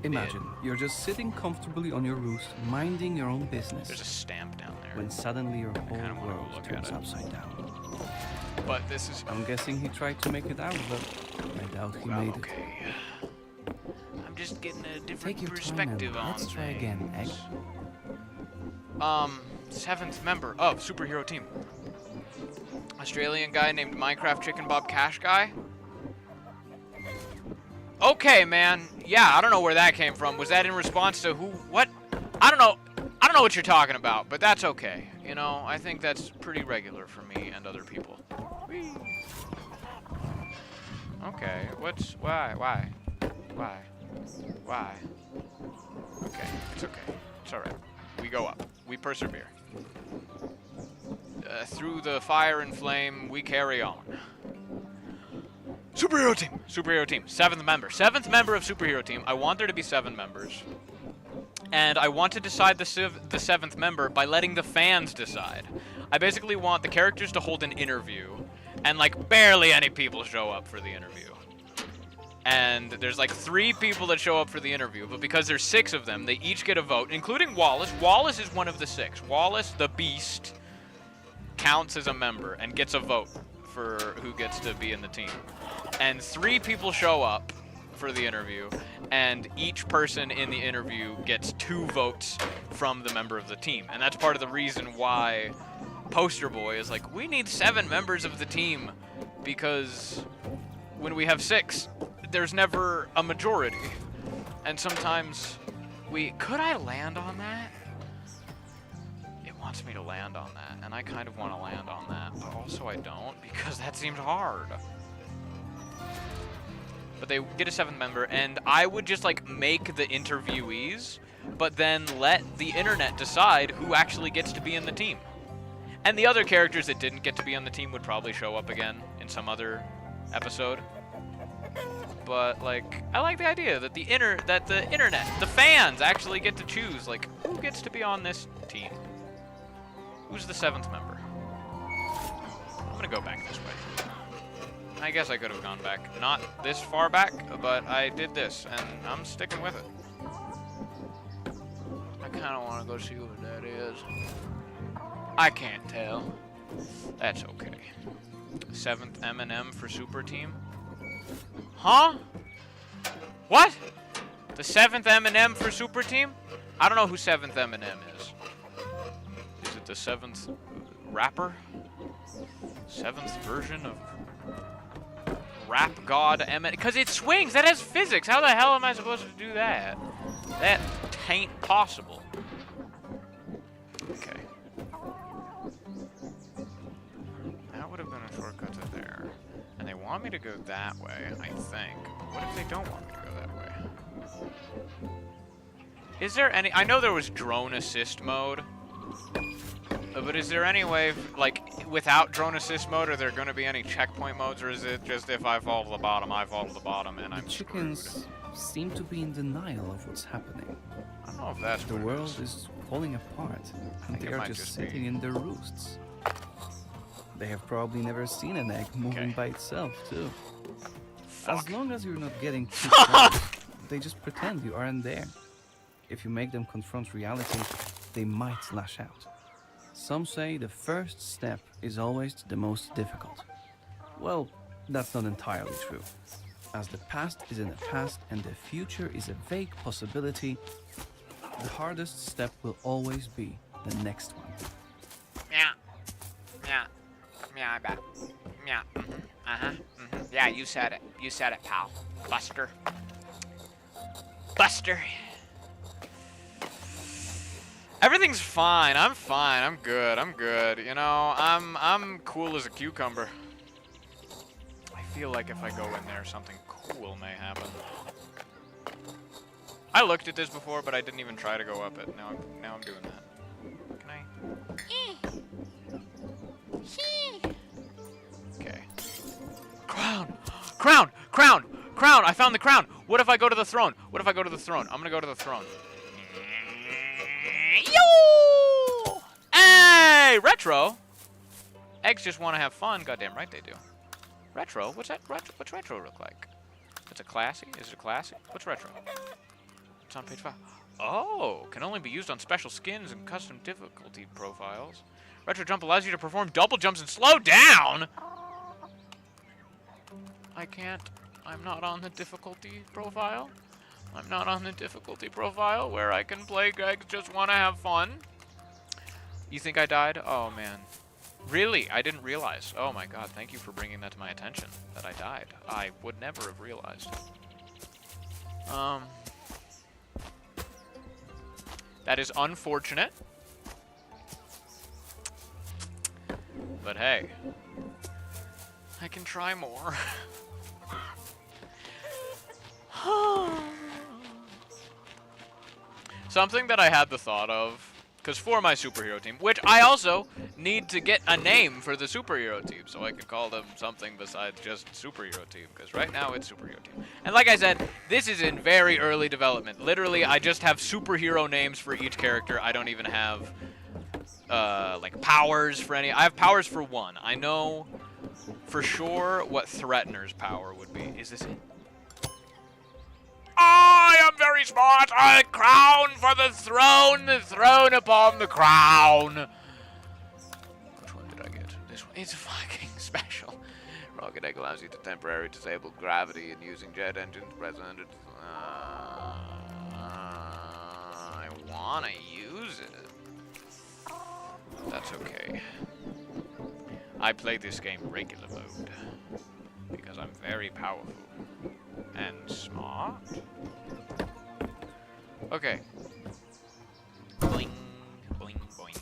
[SPEAKER 2] Imagine, you're just sitting comfortably on your roost, minding your own business,
[SPEAKER 1] There's a stamp down there.
[SPEAKER 2] when suddenly your
[SPEAKER 1] kinda
[SPEAKER 2] whole
[SPEAKER 1] wanna
[SPEAKER 2] world
[SPEAKER 1] look at
[SPEAKER 2] turns
[SPEAKER 1] it.
[SPEAKER 2] upside down.
[SPEAKER 1] But this is...
[SPEAKER 2] I'm guessing he tried to make it out, but I doubt he
[SPEAKER 1] Well,
[SPEAKER 2] made it.
[SPEAKER 1] okay. I'm just getting a different
[SPEAKER 2] Take your time
[SPEAKER 1] perspective
[SPEAKER 2] and
[SPEAKER 1] on
[SPEAKER 2] let's try again, egg.
[SPEAKER 1] things. 7th member of superhero team. Australian guy named Minecraft Chicken Bob Cash Guy. Okay, man. Yeah, I don't know where that came from. Was that in response to who? What? I don't know. I don't know what you're talking about, but that's okay. You know, I think that's pretty regular for me and other people. Whee. Okay. Why? Okay. It's okay. It's alright. We go up. We persevere. Through the fire and flame, we carry on. Superhero team! Superhero team. 7th member. 7th member of superhero team. I want there to be 7 members. And I want to decide the 7th member by letting the fans decide. I basically want the characters to hold an interview, and like barely any people show up for the interview. And there's like 3 people that show up for the interview, but because there's 6 of them, they each get a vote, including Wallace. Wallace is one of the 6. Wallace, the Beast, counts as a member and gets a vote for who gets to be in the team. And 3 people show up for the interview, and each person in the interview gets 2 votes from the member of the team. And that's part of the reason why Poster Boy is like, we need 7 members of the team, because when we have 6, there's never a majority. And sometimes could I land on that? It wants me to land on that, and I kind of want to land on that, but also I don't, because that seems hard. But they get a 7th member, and I would just like make the interviewees, but then let the internet decide who actually gets to be in the team. And the other characters that didn't get to be on the team would probably show up again in some other episode. But like, I like the idea that the internet, the fans actually get to choose like who gets to be on this team. Who's the 7th member? I'm gonna go back this way. I guess I could have gone back. Not this far back, but I did this, and I'm sticking with it. I kind of want to go see what that is. I can't tell. That's okay. 7th M&M for Super Team? Huh? What? The 7th M&M for Super Team? I don't know who 7th M&M is. the 7th rapper? 7th version of Rap God Emmett? Because it swings! That has physics! How the hell am I supposed to do that? That tain't possible. Okay. That would have been a shortcut to there. And they want me to go that way, I think. What if they don't want me to go that way? Is there any... I know there was drone assist mode. But is there any way, like, without drone assist mode, are there going to be any checkpoint modes, or is it just if I fall to the bottom, I fall to the bottom, and I'm
[SPEAKER 2] The chickens seem to be in denial of what's happening.
[SPEAKER 1] I don't know if that's
[SPEAKER 2] The
[SPEAKER 1] what it
[SPEAKER 2] world
[SPEAKER 1] is.
[SPEAKER 2] is falling apart, and
[SPEAKER 1] think
[SPEAKER 2] they
[SPEAKER 1] it
[SPEAKER 2] are
[SPEAKER 1] might
[SPEAKER 2] just
[SPEAKER 1] just
[SPEAKER 2] sitting
[SPEAKER 1] be-
[SPEAKER 2] in their roosts. They have probably never seen an egg moving
[SPEAKER 1] Okay.
[SPEAKER 2] by itself, too.
[SPEAKER 1] Fuck.
[SPEAKER 2] As long as you're not getting too close, they just pretend you aren't there. If you make them confront reality, they might lash out. Some say the first step is always the most difficult. Well, that's not entirely true. As the past is in the past and the future is a vague possibility, the hardest step will always be the next one.
[SPEAKER 3] Yeah. Yeah. Yeah, I bet. Yeah. Uh-huh. Yeah, you said it. You said it, pal. Buster. Buster.
[SPEAKER 1] Everything's fine. I'm fine. I'm good. I'm good. You know, I'm cool as a cucumber. I feel like if I go in there, something cool may happen. I looked at this before, but I didn't even try to go up it. Now I'm doing that. Can I? Okay. Crown! Crown! Crown! Crown! I found the crown! What if I go to the throne? What if I go to the throne? I'm gonna go to the throne. Yo! Hey! Retro! Eggs just want to have fun. Goddamn right they do. Retro? What's that? What's retro look like? It's a classy? Is it a classy? What's retro? It's on page 5. Oh! Can only be used on special skins and custom difficulty profiles. Retro jump allows you to perform double jumps and slow down! I can't. I'm not on the difficulty profile. I'm not on the difficulty profile where I can play Eggs Just Want to Have Fun. You think I died? Oh, man. Really? I didn't realize. Oh, my God. Thank you for bringing that to my attention, that I died. I would never have realized. That is unfortunate. But hey. I can try more. Something that I had the thought of, because for my superhero team, which I also need to get a name for the superhero team, so I can call them something besides just superhero team, because right now it's superhero team. And like I said, this is in very early development. Literally, I just have superhero names for each character. I don't even have, like, powers for any. I have powers for one. I know for sure what Threatener's power would be. Is this it? I am very smart. A crown for the throne upon the crown. Which one did I get? This one. It's fucking special. Rocket Egg allows you to temporarily disable gravity and using jet engines present. I want to use it. That's okay. I play this game regular mode because I'm very powerful. And smart. Okay. Boing, boing, boing.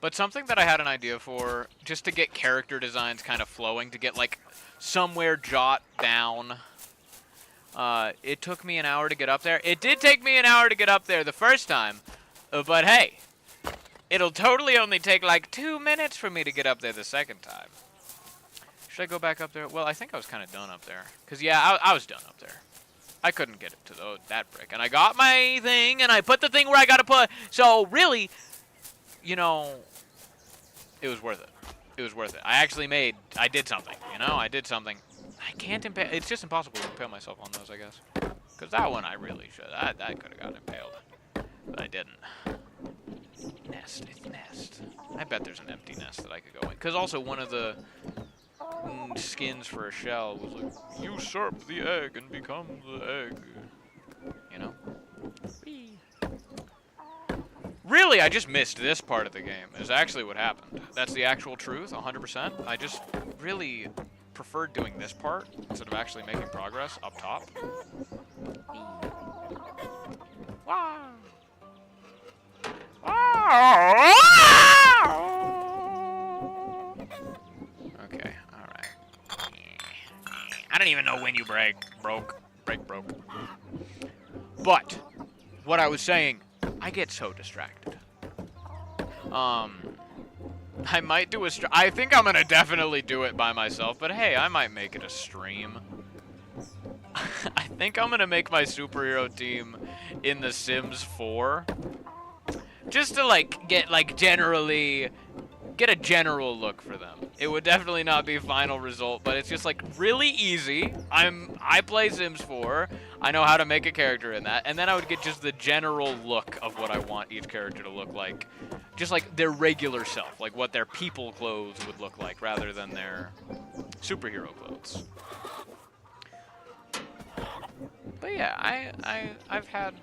[SPEAKER 1] But something that I had an idea for, just to get character designs kind of flowing, to get like somewhere jot down. It took me an hour to get up there. It did take me an hour to get up there the first time, but hey, it'll totally only take like 2 minutes for me to get up there the second time. Should I go back up there? Well, I think I was kind of done up there. Because, yeah, I was done up there. I couldn't get it to that brick. And I got my thing, and I put the thing where I got to put. So, really, you know, it was worth it. It was worth it. I did something, you know? I did something. I can't impale. It's just impossible to impale myself on those, I guess. Because that one I really should. That could have gotten impaled. But I didn't. Nest. It's nest. I bet there's an empty nest that I could go in. Because also one of the skins for a shell was like, usurp the egg and become the egg. You know? Whee! Really, I just missed this part of the game, is actually what happened. That's the actual truth, 100%. I just really preferred doing this part instead of actually making progress up top. Wow. Okay, alright. I don't even know when you broke. But, what I was saying, I get so distracted. I might do I think I'm gonna definitely do it by myself, but hey, I might make it a stream. I think I'm gonna make my superhero team in The Sims 4. Just to, like, get a general look for them. It would definitely not be final result, but it's just, like, really easy. I play Sims 4. I know how to make a character in that, and then I would get just the general look of what I want each character to look like. Just like their regular self, like what their people clothes would look like, rather than their superhero clothes. But yeah, I've had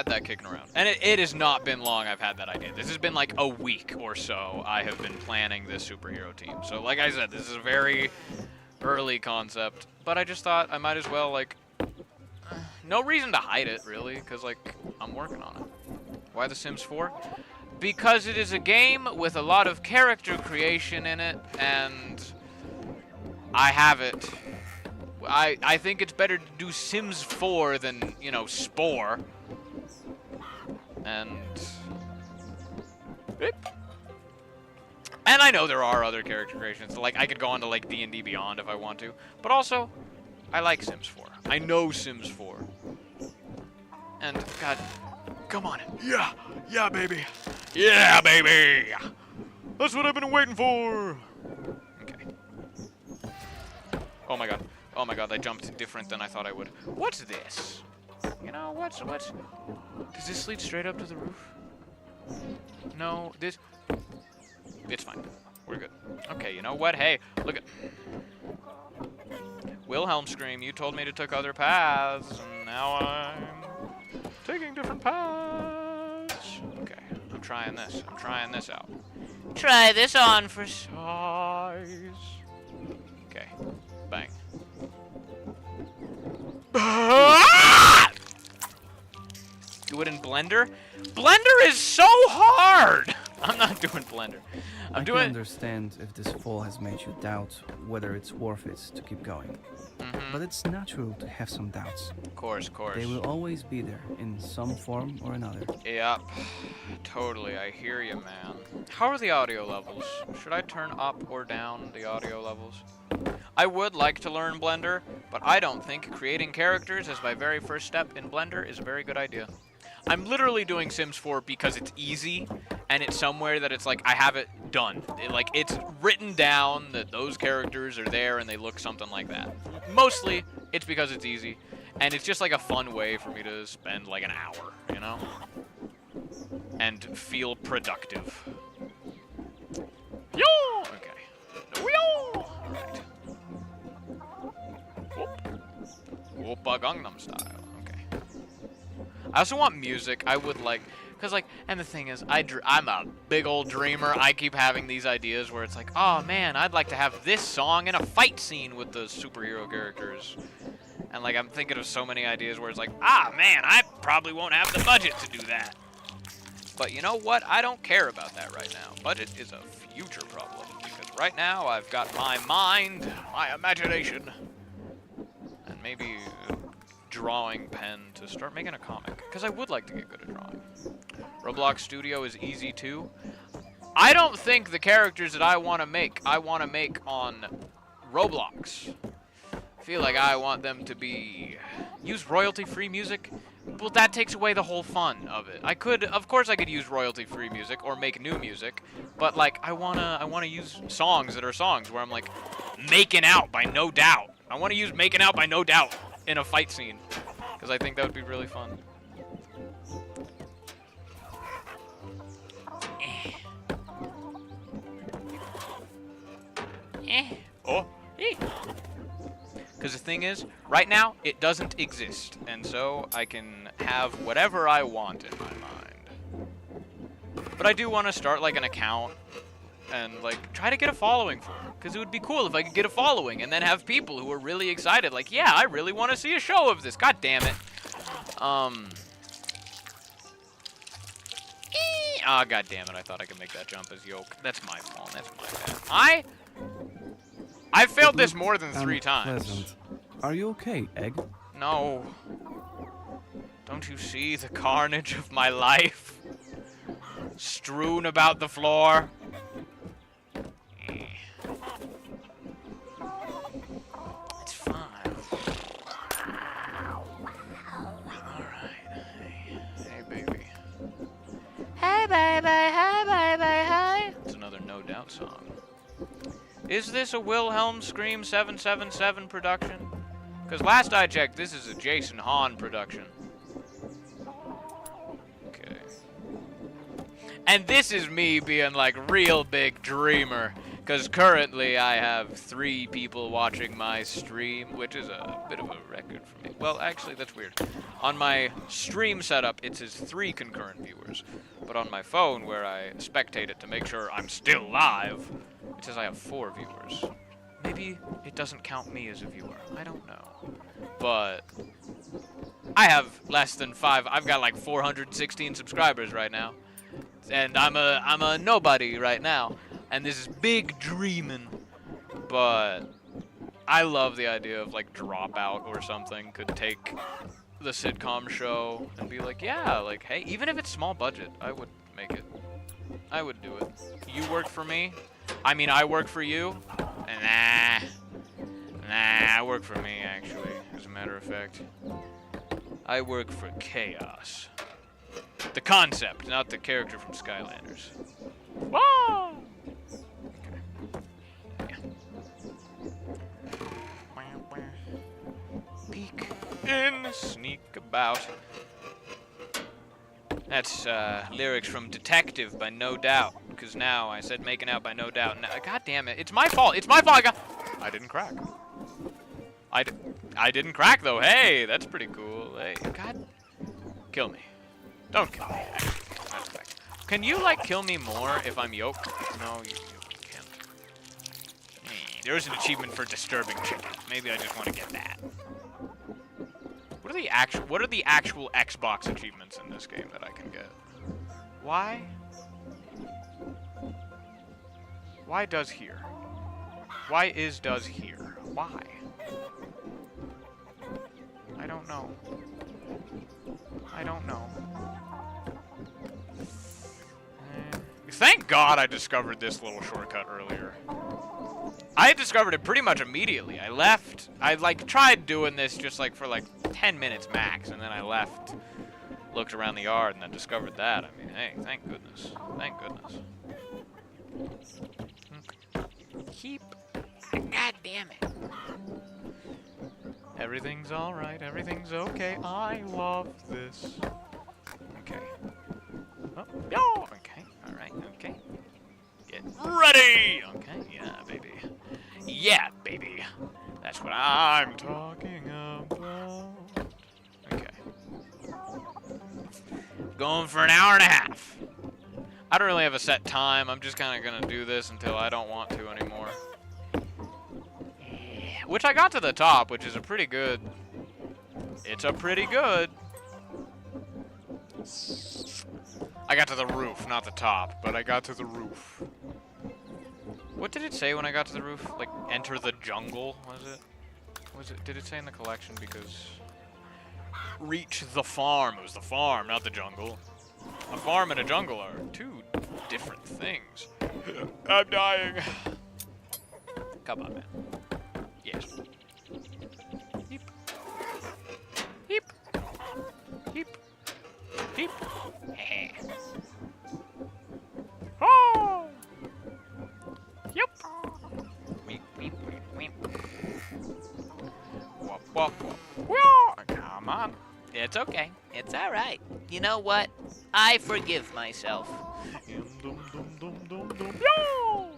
[SPEAKER 1] that kicking around, and it has not been long I've had that idea. This has been like a week or so I have been planning this superhero team. So like I said, this is a very early concept, but I just thought I might as well, like, no reason to hide it really, because like I'm working on it. Why The Sims 4? Because it is a game with a lot of character creation in it, and I have it. I think it's better to do Sims 4 than, you know, Spore. And I know there are other character creations. Like, I could go on to, like, D&D Beyond if I want to. But also, I like Sims 4. I know Sims 4. And, God, come on. Yeah! Yeah, baby! Yeah, baby! That's what I've been waiting for! Okay. Oh my god. Oh my god, I jumped different than I thought I would. What's this? You know, what's... Does this lead straight up to the roof? No, this... It's fine. We're good. Okay, you know what? Hey, look at... Wilhelm Scream, you told me to take other paths, and now I'm taking different paths. Okay, I'm trying this. I'm trying this out. Try this on for size. Okay, bang. Do it in Blender? Blender is so hard! I'm not doing Blender.
[SPEAKER 2] I can understand if this fall has made you doubt whether it's worth it to keep going. But it's natural to have some doubts.
[SPEAKER 1] Of course.
[SPEAKER 2] They will always be there, in some form or another.
[SPEAKER 1] Yep. Totally, I hear you, man. How are the audio levels? Should I turn up or down the audio levels? I would like to learn Blender, but I don't think creating characters as my very first step in Blender is a very good idea. I'm literally doing Sims 4 because it's easy, and it's somewhere that it's like, I have it done. It's written down that those characters are there and they look something like that. Mostly, it's because it's easy, and it's just like a fun way for me to spend like an hour, you know? And feel productive. Yo! Okay. Yo! Alright. Whoop. Whoopa Gangnam Style. I also want music. I would like, cause like, and the thing is, I'm a big old dreamer. I keep having these ideas where it's like, oh man, I'd like to have this song in a fight scene with the superhero characters. And like, I'm thinking of so many ideas where it's like, ah man, I probably won't have the budget to do that. But you know what? I don't care about that right now. Budget is a future problem, because right now I've got my mind, my imagination, and maybe drawing pen to start making a comic, because I would like to get good at drawing. Roblox Studio is easy too. I don't think the characters that I want to make on Roblox. I feel like I want them to use royalty-free music. Well, that takes away the whole fun of it. Of course I could use royalty-free music or make new music, but like I wanna use songs that are songs where I'm like making out by No Doubt. I want to use Making Out by No Doubt in a fight scene, because I think that would be really fun. Oh. Because the thing is, right now, it doesn't exist, and so I can have whatever I want in my mind. But I do want to start like an account and like try to get a following for it, because it would be cool if I could get a following and then have people who are really excited, like, yeah, I really want to see a show of this. God damn it. Ah, god damn it! I thought I could make that jump as yoke. That's my fault. That's my bad. I failed this more than 3 times.
[SPEAKER 2] Unpleasant. Are you okay, Egg?
[SPEAKER 1] No. Don't you see the carnage of my life strewn about the floor? It's fine. Alright. Hey, baby. Hey, baby. Hey, baby. Hey. It's another No Doubt song. Is this a Wilhelm Scream 777 production? Because last I checked, this is a Jason Hahn production. Okay. And this is me being like real big dreamer. Because currently I have 3 people watching my stream, which is a bit of a record for me. Well, actually, that's weird. On my stream setup, it says 3 concurrent viewers. But on my phone, where I spectate it to make sure I'm still live, it says I have 4 viewers. Maybe it doesn't count me as a viewer. I don't know. But I have less than 5. I've got like 416 subscribers right now. And I'm a nobody right now. And this is big dreaming. But I love the idea of like Dropout or something could take the sitcom show and be like, yeah, like, hey, even if it's small budget, I would make it. I would do it. You work for me. I mean, I work for you. Nah, I work for me, actually, as a matter of fact. I work for Chaos. The concept, not the character from Skylanders. Whoa! Okay. Yeah. Peek in, sneak about. That's lyrics from Detective by No Doubt. Because now I said making out by No Doubt. Now, God damn it. It's my fault. It's my fault. I didn't crack. I didn't crack, though. Hey, that's pretty cool. Hey, God. Kill me. Don't kill me. That's fact. Can you, like, kill me more if I'm yoked? No, you can't. There's an achievement for disturbing chicken. Maybe I just want to get that. What are the actual Xbox achievements in this game that I can get? Why? Why does here? Why is does here? Why? I don't know. I don't know. Thank God I discovered this little shortcut earlier. I discovered it pretty much immediately. I left. I like tried doing this just like for like 10 minutes max, and then I left, looked around the yard, and then discovered that. I mean, hey, thank goodness. Thank goodness.
[SPEAKER 3] Keep. God damn it.
[SPEAKER 1] Everything's alright, everything's okay. I love this. Okay. Oh, yo! Okay, alright, okay. Get ready! Okay, yeah, baby. Yeah, baby. That's what I'm talking about. Okay. Going for an hour and a half. I don't really have a set time. I'm just kind of gonna do this until I don't want to anymore. Which I got to the top, which is a pretty good... It's a pretty good... I got to the roof, not the top, but I got to the roof. What did it say when I got to the roof? Like, enter the jungle, was it? Did it say in the collection? Because... Reach the farm. It was the farm, not the jungle. A farm and a jungle are 2 different things. I'm dying. Come on, man. Yes. Heep. Heep. Heep. Heep. Oh! Yep. Weep, weep, weep, weep. Wop, wop, wop. Whoa! Come on.
[SPEAKER 3] It's okay. It's alright. You know what? I forgive myself.
[SPEAKER 1] Dum, dum, dum, dum, dum. Yo!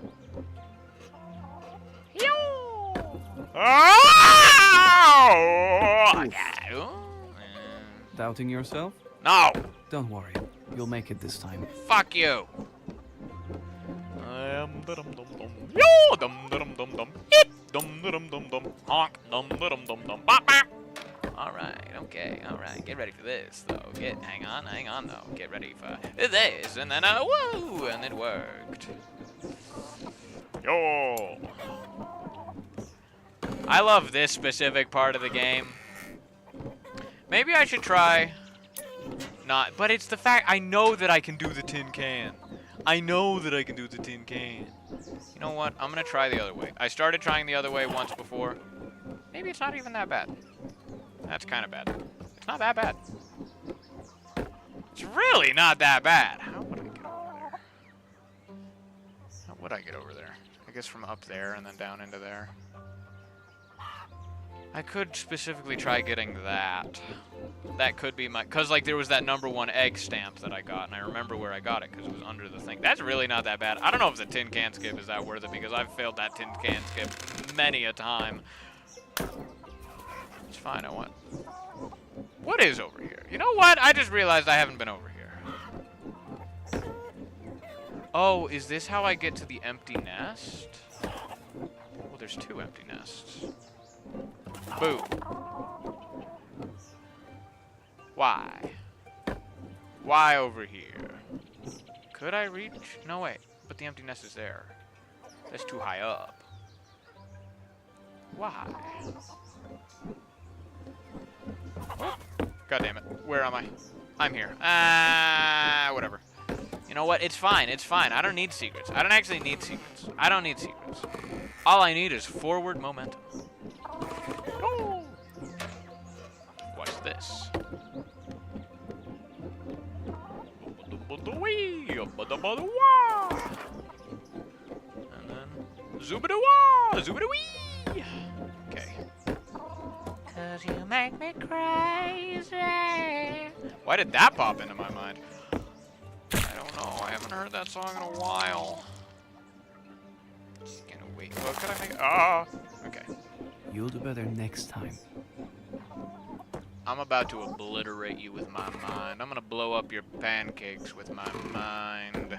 [SPEAKER 1] Yo! Oh!
[SPEAKER 2] Doubting yourself?
[SPEAKER 1] No!
[SPEAKER 2] Don't worry. You'll make it this time.
[SPEAKER 1] Fuck you. Yo, dum dum dum dum. Dum dum dum dum. Honk. Dum dum dum dum. Bop bop. All right. Okay. All right. Get ready for this, though. Hang on, though. Get ready for this, and then woo, and it worked. Yo. I love this specific part of the game. Maybe I should try not, but it's the fact I know that I can do the tin can. I know that I can do the tin can. You know what? I'm gonna try the other way. I started trying the other way once before. Maybe it's not even that bad. That's kind of bad. It's not that bad. It's really not that bad. How would I get over there? How would I get over there? I guess from up there and then down into there. I could specifically try getting that. That could be my... Because, like, there was that #1 egg stamp that I got, and I remember where I got it because it was under the thing. That's really not that bad. I don't know if the tin can skip is that worth it because I've failed that tin can skip many a time. It's fine, I want... What is over here? You know what? I just realized I haven't been over here. Oh, is this how I get to the empty nest? Well, there's 2 empty nests. Boo. Why? Why over here? Could I reach? No, wait. But the empty nest is there. That's too high up. Why? Oh, God damn it. Where am I? I'm here. Whatever. You know what? It's fine. It's fine. I don't need secrets. I don't actually need secrets. I don't need secrets. All I need is forward momentum. Oh. Watch this. And then zoobada-wah, zoobada-wee. Okay. 'Cause you make me crazy. Why did that pop into my mind? I don't know. I haven't heard that song in a while. Just gonna wait. What could I make? Ah. Okay.
[SPEAKER 2] You'll do better next time.
[SPEAKER 1] I'm about to obliterate you with my mind. I'm gonna blow up your pancakes with my mind.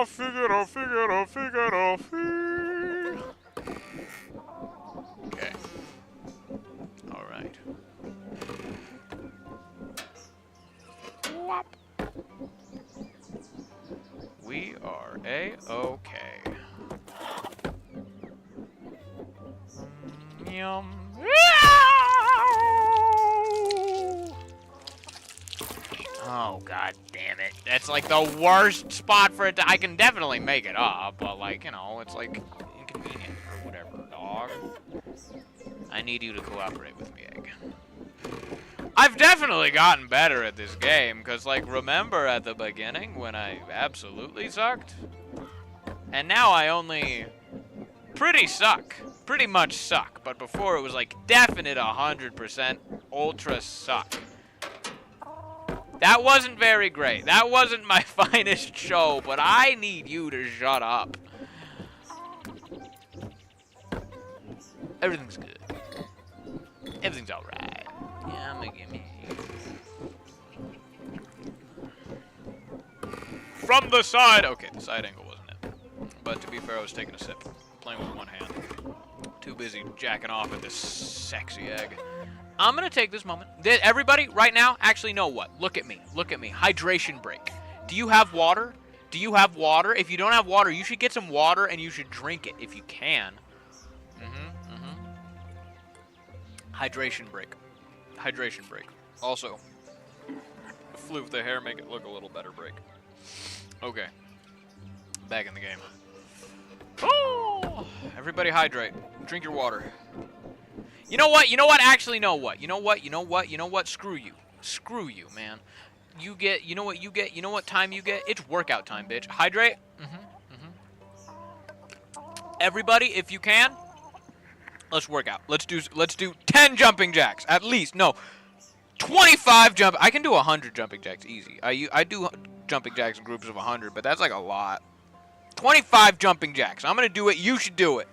[SPEAKER 1] Figaro, Figaro, Figaro, Figaro. Okay. All right. Whop. We are A-okay. Yum. Oh, God damn it. That's like the worst spot for it to... I can definitely make it up, but like, you know, it's like inconvenient or whatever, dog. I need you to cooperate with me, Egg. I've definitely gotten better at this game, because, like, remember at the beginning when I absolutely sucked? And now I only pretty much suck, but before it was like definite 100% ultra suck. That wasn't very great. That wasn't my finest show, but I need you to shut up. Everything's good. Everything's alright. Yeah, I'm gonna give me. From the side! Okay, the side angle wasn't it. But to be fair, I was taking a sip. Playing with one hand. Too busy jacking off at this sexy egg. I'm gonna take this moment. Everybody, right now, actually know what? Look at me. Look at me. Hydration break. Do you have water? Do you have water? If you don't have water, you should get some water and you should drink it if you can. Hydration break. Hydration break. Also, flew with the hair, make it look a little better break. Okay. Back in the game. Oh! Everybody hydrate. Drink your water. You know what? You know what? Actually, know what? You know what? You know what? You know what? Screw you. Screw you, man. You get, you know what you get? You know what time you get? It's workout time, bitch. Hydrate. Everybody, if you can, let's work out. Let's do 10 jumping jacks. At least. No. 25 jump. I can do 100 jumping jacks easy. I do jumping jacks in groups of 100, but that's like a lot. 25 jumping jacks. I'm gonna do it. You should do it.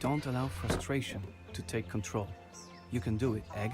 [SPEAKER 2] Don't allow frustration to take control. You can do it, Egg.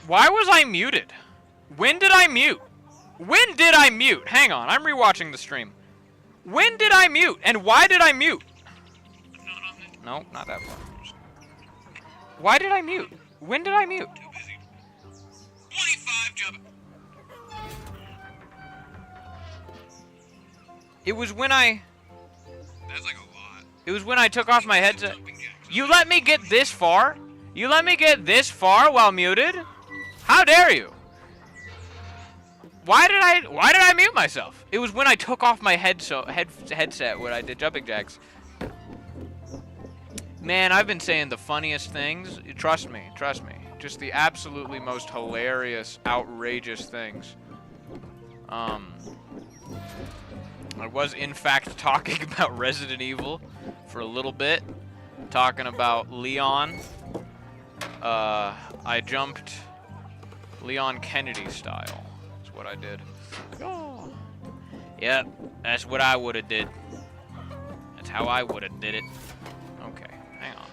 [SPEAKER 1] Why was I muted? When did I mute? When did I mute? Hang on, I'm rewatching the stream. When did I mute? And why did I mute? No, not that far. Why did I mute? When did I mute?
[SPEAKER 4] Too busy. 25 jump.
[SPEAKER 1] It was when I...
[SPEAKER 4] That's like a lot.
[SPEAKER 1] It was when I took off my headset.
[SPEAKER 4] Jumping jacks.
[SPEAKER 1] You let me get this far? You let me get this far while muted? How dare you? Why did I mute myself? It was when I took off my headset when I did jumping jacks. Man, I've been saying the funniest things. Trust me. Just the absolutely most hilarious, outrageous things. I was in fact talking about Resident Evil for a little bit. Talking about Leon. I jumped Leon Kennedy style. That's what I did. Oh. Yep, that's what I would have did. That's how I would have did it. Okay, hang on.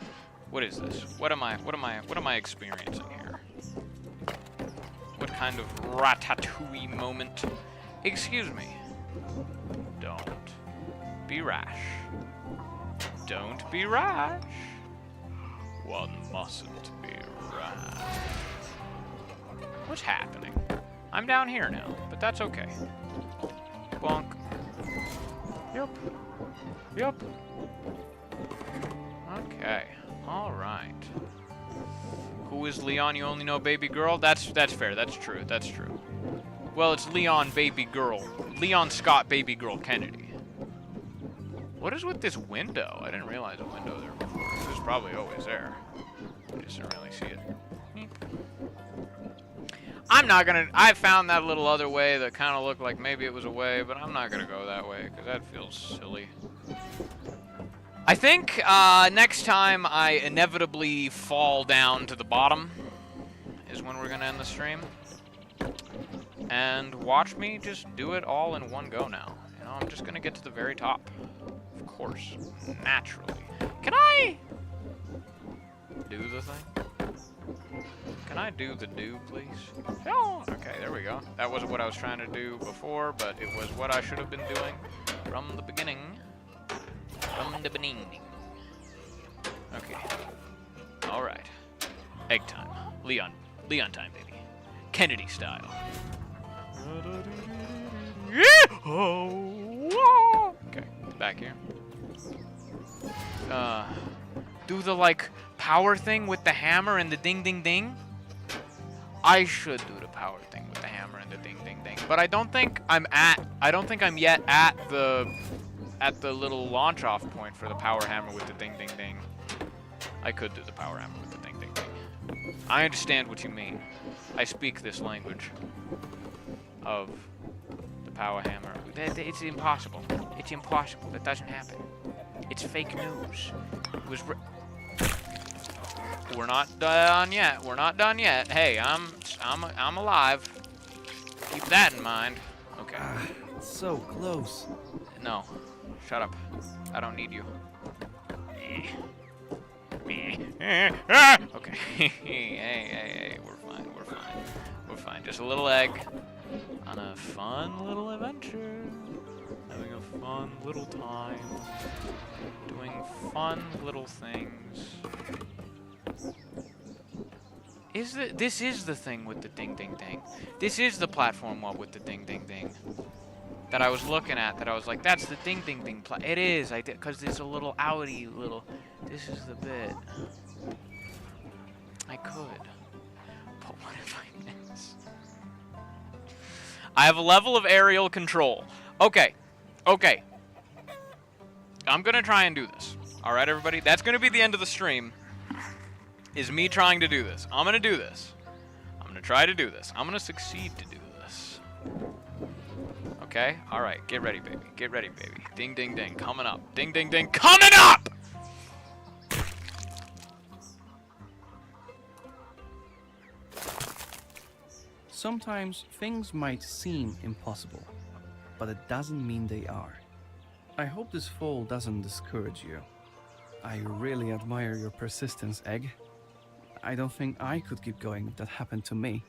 [SPEAKER 1] What is this? What am I experiencing here? What kind of ratatouille moment? Excuse me. Don't be rash. Don't be rash. One mustn't be rash. What's happening? I'm down here now, but that's okay. Bonk. Yup. Okay. Alright. Who is Leon? You only know baby girl? That's fair. That's true. Well, it's Leon baby girl. Leon Scott baby girl Kennedy. What is with this window? I didn't realize a window there before. It was probably always there. I just didn't really see it. I found that little other way that kind of looked like maybe it was a way, but I'm not gonna go that way, because that feels silly. I think next time I inevitably fall down to the bottom is when we're gonna end the stream. And watch me just do it all in one go now. You know, I'm just gonna get to the very top. Of course. Naturally. Can I do the thing? Can I do the do, please? Oh, okay, there we go. That wasn't what I was trying to do before, but it was what I should have been doing from the beginning. Okay. Alright. Egg time. Leon time, baby. Kennedy style. Okay, back here. Do the like power thing with the hammer and the ding ding ding. I should do the power thing with the hammer and the ding ding ding, but I don't think I'm yet at the little launch off point for the power hammer with the ding ding ding. I could do the power hammer with the ding ding ding. I understand what you mean. I speak this language of the power hammer. It's impossible. It's impossible. That doesn't happen. It's fake news. It was. We're not done yet. We're not done yet. Hey, I'm alive. Keep that in mind. Okay.
[SPEAKER 2] So close.
[SPEAKER 1] No. Shut up. I don't need you. Okay. Hey. We're fine. Just a little egg on a fun little adventure. Having a fun little time. Doing fun little things. This is the thing with the ding ding ding. This is the platform wall with the ding ding ding. That I was looking at, that I was like, that's the ding ding ding it is, I did, because it's a little outy little, this is the bit. I could, but what if I miss? I have a level of aerial control. Okay. I'm gonna try and do this. Alright, everybody? That's gonna be the end of the stream, is me trying to do this. I'm gonna do this. I'm gonna try to do this. I'm gonna succeed to do this. Okay? Alright, get ready, baby. Get ready, baby. Ding, ding, ding. Coming up. Ding, ding, ding. Coming up!
[SPEAKER 2] Sometimes things might seem impossible, but it doesn't mean they are. I hope this fall doesn't discourage you. I really admire your persistence, Egg. I don't think I could keep going if that happened to me.